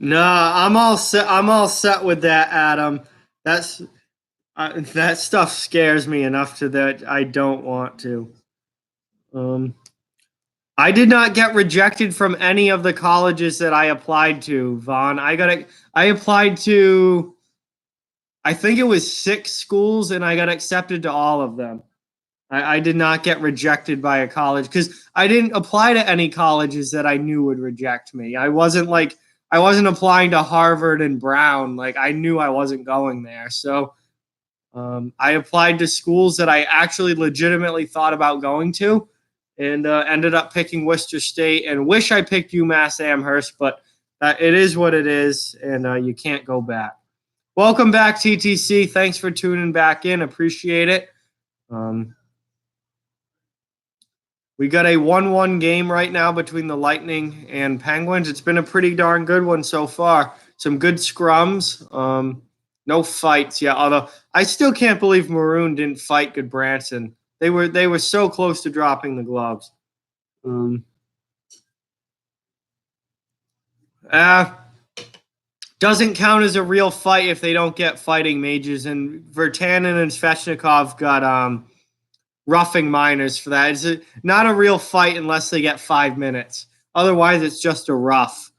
No, I'm all set. I'm all set with that, Adam. That stuff scares me enough to that I don't want to. I did not get rejected from any of the colleges that I applied to, Vaughn. I applied to I think it was 6 schools and I got accepted to all of them. I did not get rejected by a college because I didn't apply to any colleges that I knew would reject me. I wasn't applying to Harvard and Brown. Like I knew I wasn't going there. So I applied to schools that I actually legitimately thought about going to, and ended up picking Worcester State. And wish I picked UMass Amherst, but it is what it is, and you can't go back. Welcome back, TTC. Thanks for tuning back in. Appreciate it. We got a 1-1 game right now between the Lightning and Penguins. It's been a pretty darn good one so far. Some good scrums. No fights yet. Although I still can't believe Maroon didn't fight Goodbranson. They were so close to dropping the gloves. Doesn't count as a real fight if they don't get fighting mages. And Virtanen and Svechnikov got roughing minors for that. It's not a real fight unless they get 5 minutes. Otherwise, it's just a rough.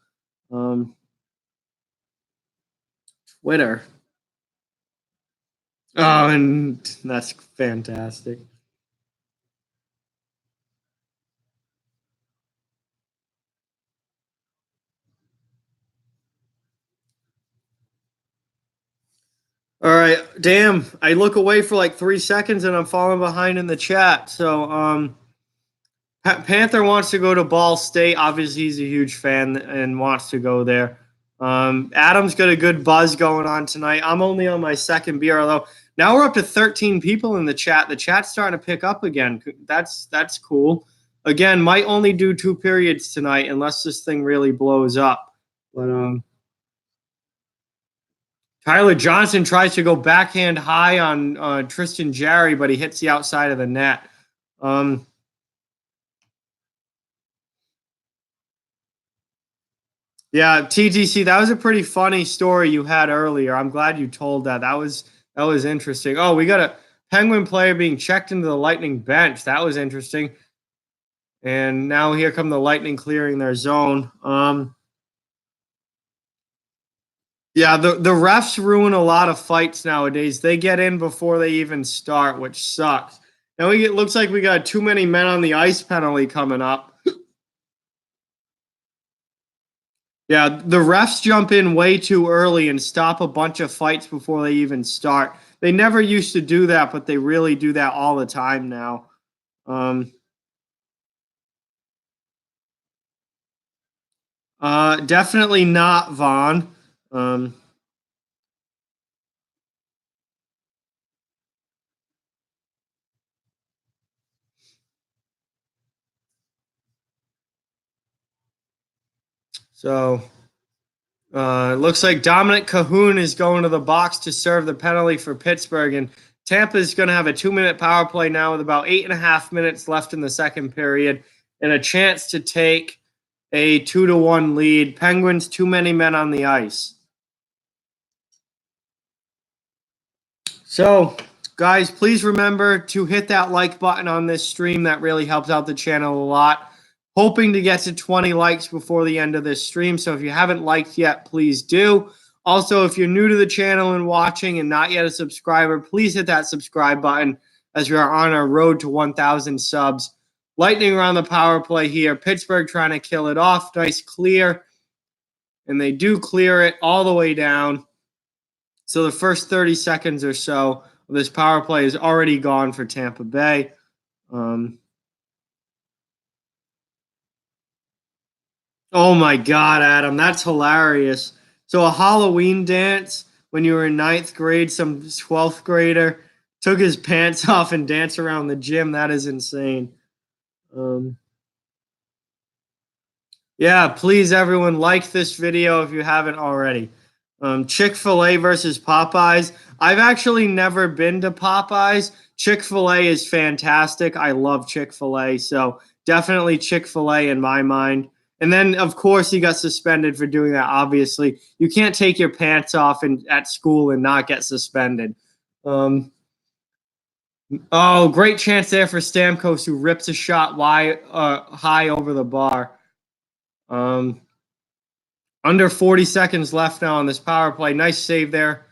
Twitter. Oh, and that's fantastic. All right, damn. I look away for like 3 seconds and I'm falling behind in the chat. So, Panther wants to go to Ball State. Obviously, he's a huge fan and wants to go there. Adam's got a good buzz going on tonight. I'm only on my second beer, although now we're up to 13 people in the chat. The chat's starting to pick up again. That's cool. Again, might only do 2 periods tonight unless this thing really blows up. But Tyler Johnson tries to go backhand high on Tristan Jarry, but he hits the outside of the net. Yeah, TTC, that was a pretty funny story you had earlier. I'm glad you told that. That was interesting. Oh, we got a Penguin player being checked into the Lightning bench. That was interesting. And now here come the Lightning clearing their zone. Yeah, the refs ruin a lot of fights nowadays. They get in before they even start, which sucks. Now it looks like we got too many men on the ice penalty coming up. Yeah, the refs jump in way too early and stop a bunch of fights before they even start. They never used to do that, but they really do that all the time now. Definitely not Vaughn. So it looks like Dominic Cahoon is going to the box to serve the penalty for Pittsburgh. And Tampa is going to have a 2-minute power play now with about 8.5 minutes left in the second period and a chance to take a 2-1 lead. Penguins, too many men on the ice. So, guys, please remember to hit that like button on this stream. That really helps out the channel a lot. Hoping to get to 20 likes before the end of this stream. So if you haven't liked yet, please do. Also, if you're new to the channel and watching and not yet a subscriber, please hit that subscribe button as we are on our road to 1,000 subs. Lightning around the power play here. Pittsburgh trying to kill it off. Nice clear. And they do clear it all the way down. So the first 30 seconds or so of this power play is already gone for Tampa Bay. Oh my God, Adam, that's hilarious. So a Halloween dance when you were in 9th grade, some 12th grader took his pants off and danced around the gym. That is insane. Yeah, please, everyone, like this video if you haven't already. Chick-fil-A versus Popeyes. I've actually never been to Popeyes. Chick-fil-A is fantastic. I love Chick-fil-A, so definitely Chick-fil-A in my mind. And then, of course, he got suspended for doing that, obviously. You can't take your pants off at school and not get suspended. Oh, great chance there for Stamkos, who rips a shot high over the bar. Under 40 seconds left now on this power play. Nice save there.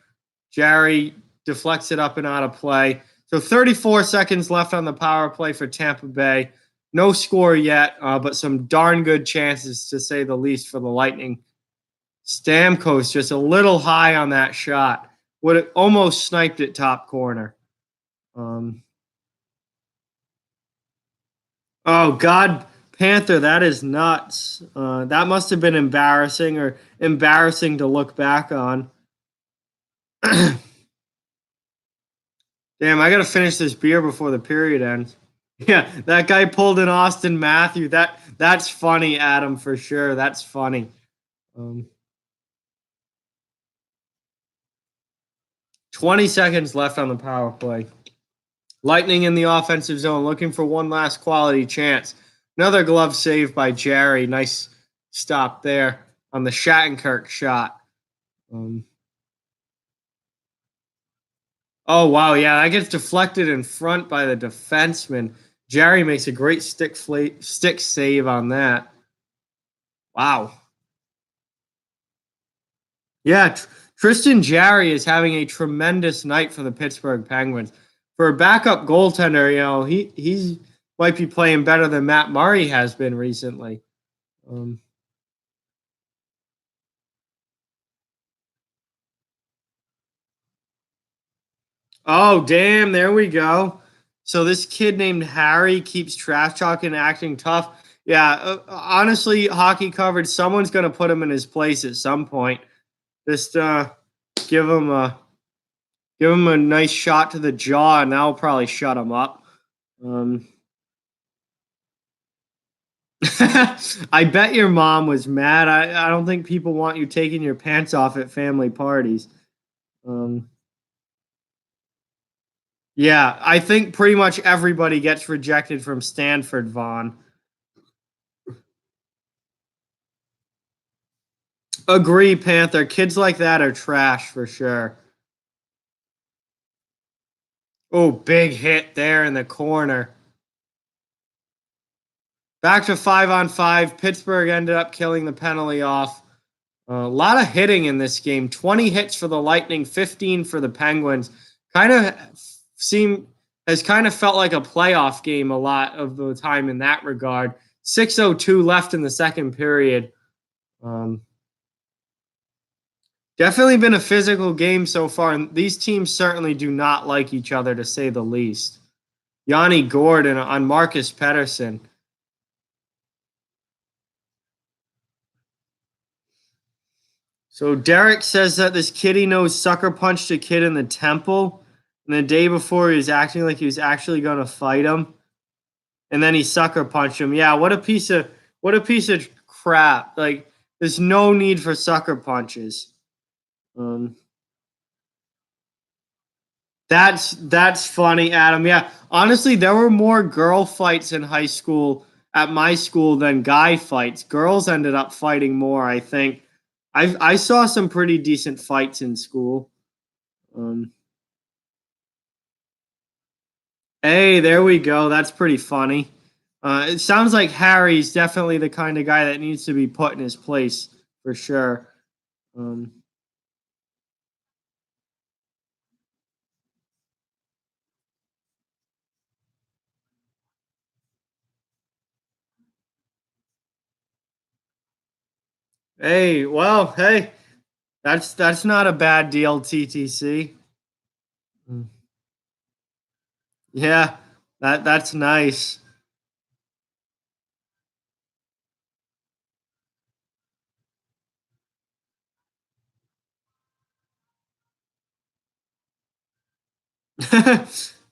Jarry deflects it up and out of play. So 34 seconds left on the power play for Tampa Bay. No score yet, but some darn good chances, to say the least, for the Lightning. Stamkos just a little high on that shot. Would have almost sniped it top corner. Oh, God, Panther, that is nuts. That must have been embarrassing, or embarrassing to look back on. Damn, I got to finish this beer before the period ends. Yeah, that guy pulled an Austin Matthew. That's funny, Adam, for sure. That's funny. 20 seconds left on the power play. Lightning in the offensive zone, looking for one last quality chance. Another glove save by Jarry. Nice stop there on the Shattenkirk shot. Oh, wow. Yeah, that gets deflected in front by the defenseman. Jarry makes a great stick save on that. Wow. Yeah, Tristan Jarry is having a tremendous night for the Pittsburgh Penguins. For a backup goaltender, you know, he might be playing better than Matt Murray has been recently. Oh, damn, there we go. So this kid named Harry keeps trash talking and acting tough. Yeah, honestly, hockey covered, someone's going to put him in his place at some point. Just give him a nice shot to the jaw, and that'll probably shut him up. I bet your mom was mad. I don't think people want you taking your pants off at family parties. Yeah, I think pretty much everybody gets rejected from Stanford, Vaughn. Agree, Panther. Kids like that are trash for sure. Oh, big hit there in the corner. Back to 5-on-5. Pittsburgh ended up killing the penalty off. A lot of hitting in this game. 20 hits for the Lightning, 15 for the Penguins. Has kind of felt like a playoff game a lot of the time in that regard. 6:02 left in the second period. Definitely been a physical game so far, and these teams certainly do not like each other, to say the least. Yanni Gordon on Marcus Pettersson. So Derek says that this kid he knows sucker punched a kid in the temple, and the day before he was acting like he was actually going to fight him, and then he sucker punched him. Yeah, what a piece of crap! Like, There's no need for sucker punches. Um, that's funny, Adam. Yeah, honestly, there were more girl fights in high school at my school than guy fights. Girls ended up fighting more, I think. I saw some pretty decent fights in school. Um, hey, there we go. That's pretty funny. It sounds like Harry's definitely the kind of guy that needs to be put in his place for sure. Um, hey, well, hey, that's not a bad deal, TTC. Mm. Yeah, that's nice.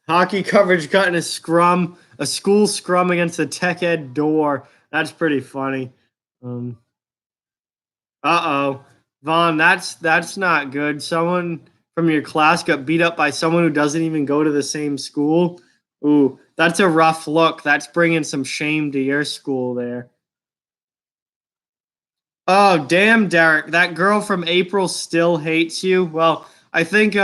Hockey coverage got in a school scrum against a tech ed door. That's pretty funny. Um, uh-oh. Vaughn, that's not good. Someone from your class got beat up by someone who doesn't even go to the same school. Ooh, that's a rough look. That's bringing some shame to your school there. Oh, damn, Derek. That girl from April still hates you. Well, I think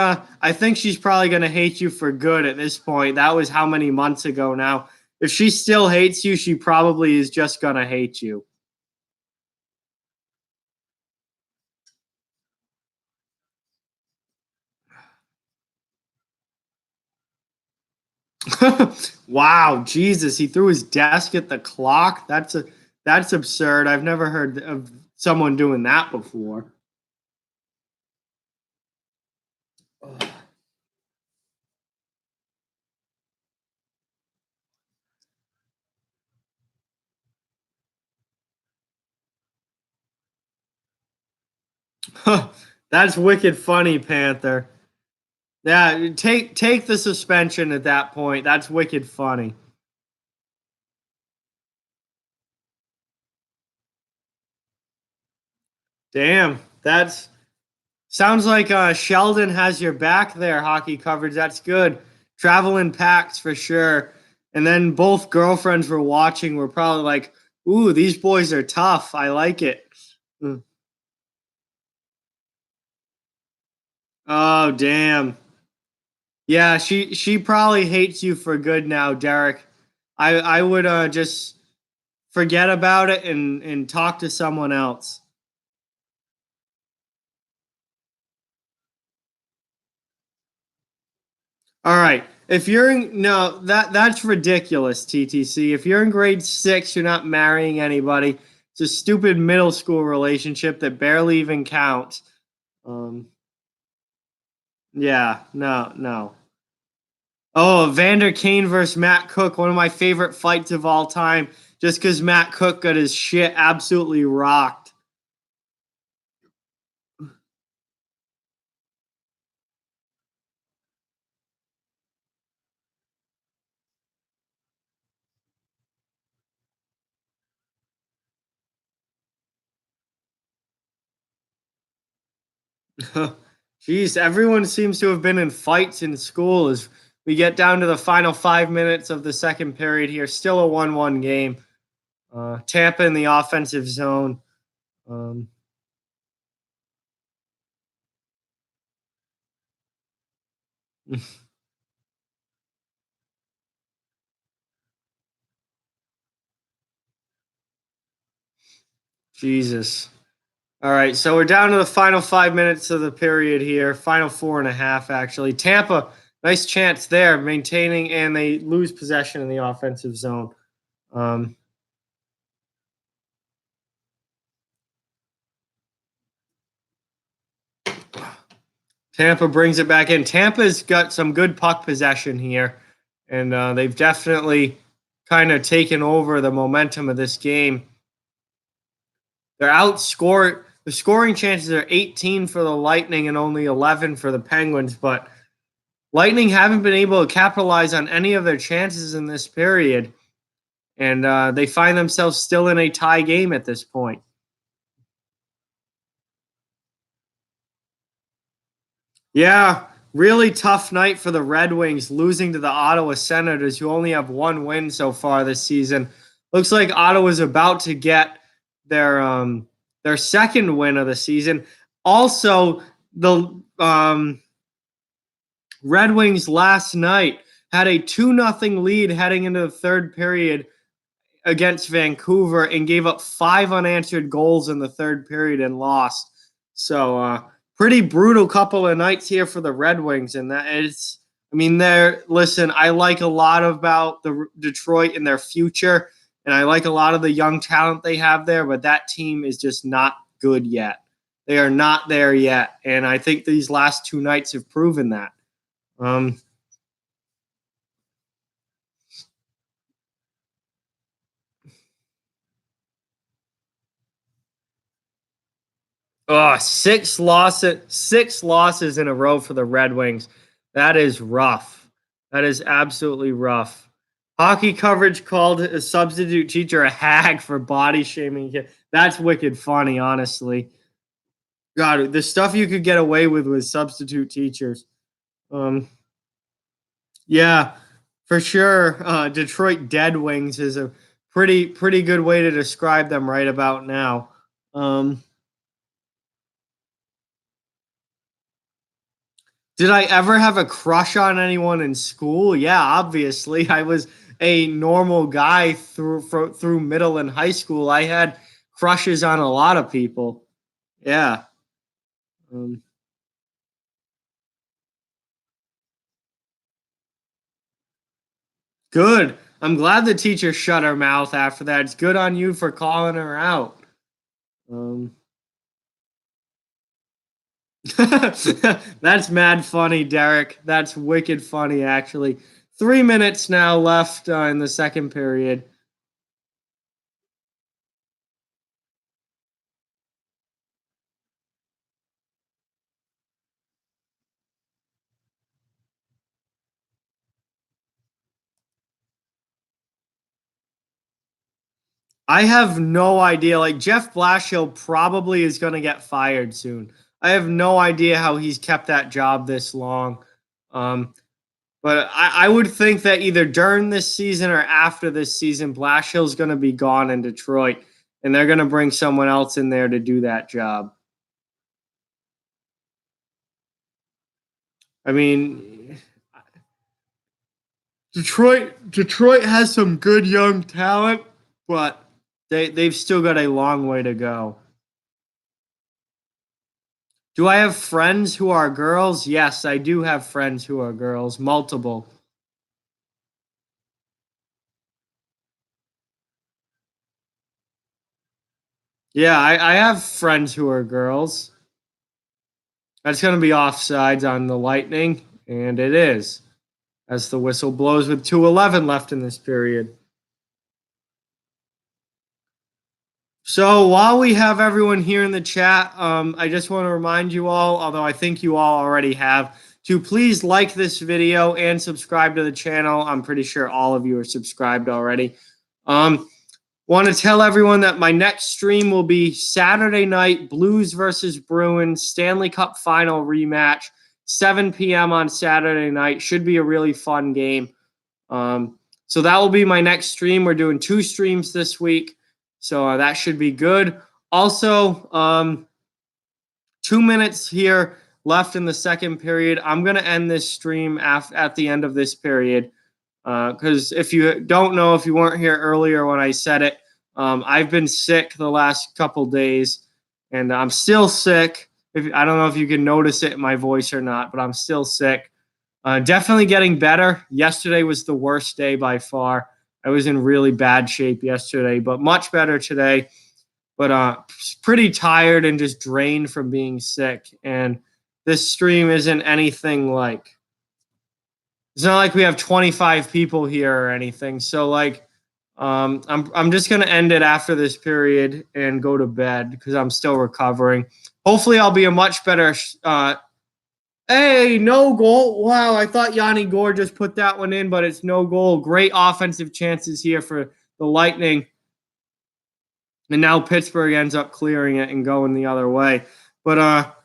she's probably going to hate you for good at this point. That was how many months ago now. If she still hates you, she probably is just going to hate you. Wow, Jesus, he threw his desk at the clock. That's absurd. I've never heard of someone doing that before. That's wicked funny, Panther. Yeah, take the suspension at that point. That's wicked funny. Damn, that's sounds like Sheldon has your back there. Hockey coverage. That's good. Traveling packs for sure. And then both girlfriends were watching. Were probably like, "Ooh, these boys are tough. I like it." Mm. Oh, damn. Yeah, she probably hates you for good now, Derek. I would just forget about it and talk to someone else. All right. If you're in no, that's ridiculous, TTC. If you're in grade 6, you're not marrying anybody. It's a stupid middle school relationship that barely even counts. Um yeah, no, no. Oh, Vander Kane versus Matt Cook, one of my favorite fights of all time, just because Matt Cook got his shit absolutely rocked. Jeez, everyone seems to have been in fights in school as we get down to the final 5 minutes of the second period here. Still a 1-1 game. Tampa in the offensive zone. Um, Jesus. All right, so we're down to the final 5 minutes of the period here. Final four and a half, actually. Tampa, nice chance there, maintaining, and they lose possession in the offensive zone. Um, Tampa brings it back in. Tampa's got some good puck possession here, and they've definitely kind of taken over the momentum of this game. They're outscored. The scoring chances are 18 for the Lightning and only 11 for the Penguins, but Lightning haven't been able to capitalize on any of their chances in this period, and they find themselves still in a tie game at this point. Yeah, really tough night for the Red Wings, losing to the Ottawa Senators, who only have one win so far this season. Looks like Ottawa's about to get their second win of the season. Also, the Red Wings last night had a 2-0 lead heading into the third period against Vancouver and gave up 5 unanswered goals in the third period and lost. So pretty brutal couple of nights here for the Red Wings, and that is, I mean, they're listen. I like a lot about the Detroit and their future, and I like a lot of the young talent they have there, but that team is just not good yet. They are not there yet, and I think these last 2 nights have proven that. Um, Oh, 6 losses in a row for the Red Wings. That is rough. That is absolutely rough. Hockey coverage called a substitute teacher a hag for body shaming. That's wicked funny, honestly. God, the stuff you could get away with substitute teachers. Um, yeah, for sure. Detroit Dead Wings is a pretty good way to describe them right about now. Um, Did I ever have a crush on anyone in school? Yeah, obviously. I was a normal guy through middle and high school. I had crushes on a lot of people. Yeah. Um, Good. I'm glad the teacher shut her mouth after that. It's good on you for calling her out. Um, that's mad funny, Derek. That's wicked funny, actually. 3 minutes now left in the second period. I have no idea. Like Jeff Blashill probably is going to get fired soon. I have no idea how he's kept that job this long. Um, but I would think that either during this season or after this season, Blashill's going to be gone in Detroit, and they're going to bring someone else in there to do that job. I mean, Detroit has some good young talent, but they've still got a long way to go. Do I have friends who are girls? Yes, I do have friends who are girls, multiple. Yeah, I have friends who are girls. That's going to be offsides on the Lightning, and it is, as the whistle blows with 2:11 left in this period. So while we have everyone here in the chat, I just want to remind you all, although I think you all already have, to please like this video and subscribe to the channel. I'm pretty sure all of you are subscribed already. Want to tell everyone that my next stream will be Saturday night, Blues versus Bruins, Stanley Cup final rematch, 7 p.m. on Saturday night. Should be a really fun game. So that will be my next stream. We're doing 2 streams this week, so that should be good. Also, 2 minutes here left in the second period. I'm going to end this stream at the end of this period because if you don't know, if you weren't here earlier when I said it, I've been sick the last couple days, and I'm still sick. I don't know if you can notice it in my voice or not, but I'm still sick. Definitely getting better. Yesterday was the worst day by far. I was in really bad shape yesterday, but much better today. But pretty tired and just drained from being sick. And this stream isn't anything like, it's not like we have 25 people here or anything. So like, I'm just gonna end it after this period and go to bed because I'm still recovering. Hopefully, I'll be a much better. Hey, no goal! Wow, I thought Yanni Gore just put that one in, but it's no goal. Great offensive chances here for the Lightning, and now Pittsburgh ends up clearing it and going the other way. But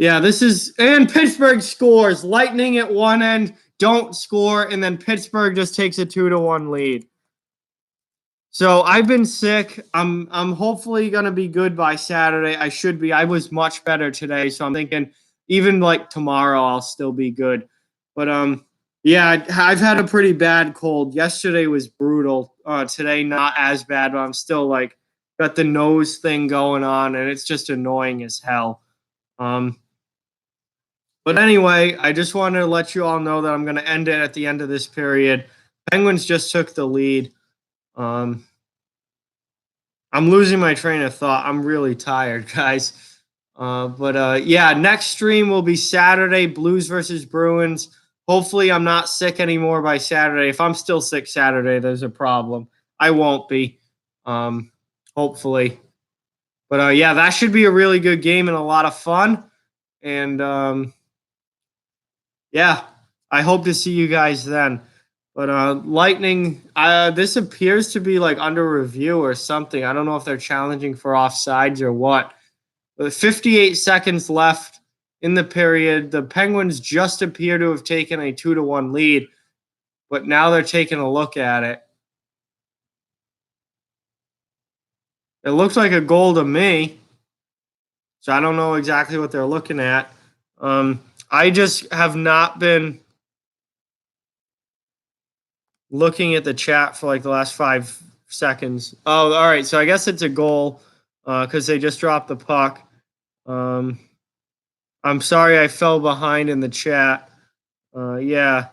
Yeah, this is, and Pittsburgh scores. Lightning at one end don't score, and then Pittsburgh just takes a 2-1 lead. So I've been sick. I'm hopefully gonna be good by Saturday. I should be. I was much better today, so I'm thinking even like tomorrow I'll still be good. But yeah, I've had a pretty bad cold. Yesterday was brutal. Today not as bad, but I'm still like got the nose thing going on, and it's just annoying as hell. But anyway, I just wanted to let you all know that I'm going to end it at the end of this period. Penguins just took the lead. I'm losing my train of thought. I'm really tired, guys. Yeah, next stream will be Saturday, Blues versus Bruins. Hopefully, I'm not sick anymore by Saturday. If I'm still sick Saturday, there's a problem. I won't be, hopefully. But yeah, that should be a really good game and a lot of fun. And yeah, I hope to see you guys then. But Lightning, this appears to be like under review or something. I don't know if they're challenging for offsides or what. With 58 seconds left in the period, the Penguins just appear to have taken a 2-1 lead, but now they're taking a look at it. It looks like a goal to me, so I don't know exactly what they're looking at. I just have not been looking at the chat for like the last 5 seconds. Oh, all right. So I guess it's a goal because they just dropped the puck. I'm sorry I fell behind in the chat. Yeah.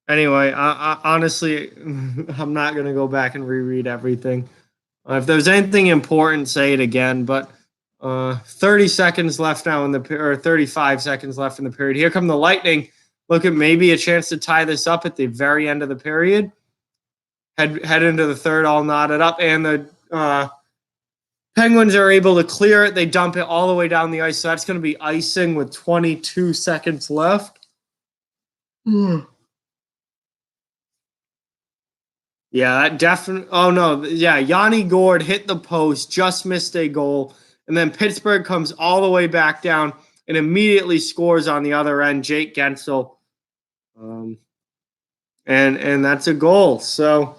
Anyway, I honestly, I'm not going to go back and reread everything. If there's anything important, say it again. But 30 seconds left now in the or 35 seconds left in the period. Here come the Lightning. Look at maybe a chance to tie this up at the very end of the period. Head into the third, all knotted up, and the Penguins are able to clear it. They dump it all the way down the ice, so that's going to be icing with 22 seconds left. Yeah, that definitely. Oh no, yeah, Yanni Gourde hit the post, just missed a goal, and then Pittsburgh comes all the way back down and immediately scores on the other end. Jake Gensel, and that's a goal. So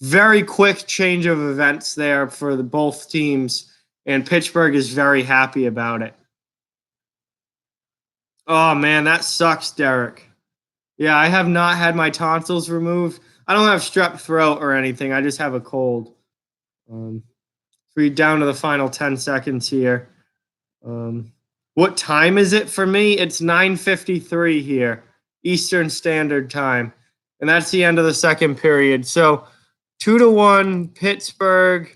very quick change of events there for both teams, and Pittsburgh is very happy about it. Oh man, that sucks, Derek. Yeah, I have not had my tonsils removed. I don't have strep throat or anything. I just have a cold. We're down to the final 10 seconds here. What time is it for me? It's 9:53 here, Eastern Standard Time. And that's the end of the second period. So 2-1 Pittsburgh,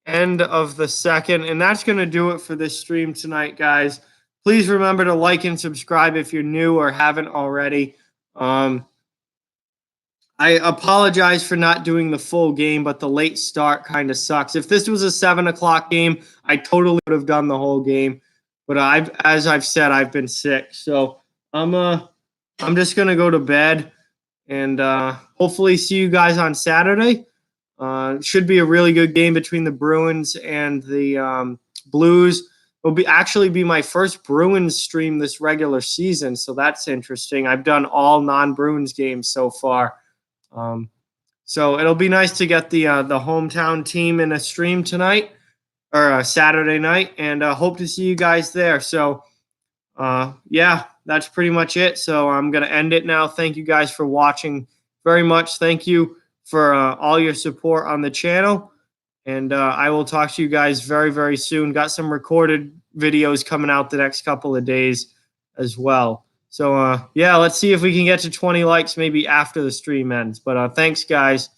end of the second. And that's going to do it for this stream tonight, guys. Please remember to like and subscribe if you're new or haven't already. I apologize for not doing the full game, but the late start kind of sucks. If this was a 7 o'clock game, I totally would have done the whole game. But as I've said, I've been sick. So I'm just going to go to bed and hopefully see you guys on Saturday. Should be a really good game between the Bruins and the Blues. It'll actually be my first Bruins stream this regular season, so that's interesting. I've done all non-Bruins games so far. So it'll be nice to get the hometown team in a stream tonight or Saturday night, and hope to see you guys there. So yeah, that's pretty much it. So I'm going to end it now. Thank you guys for watching very much. Thank you for all your support on the channel. And I will talk to you guys very, very soon. Got some recorded videos coming out the next couple of days as well. So, yeah, let's see if we can get to 20 likes maybe after the stream ends. But thanks, guys.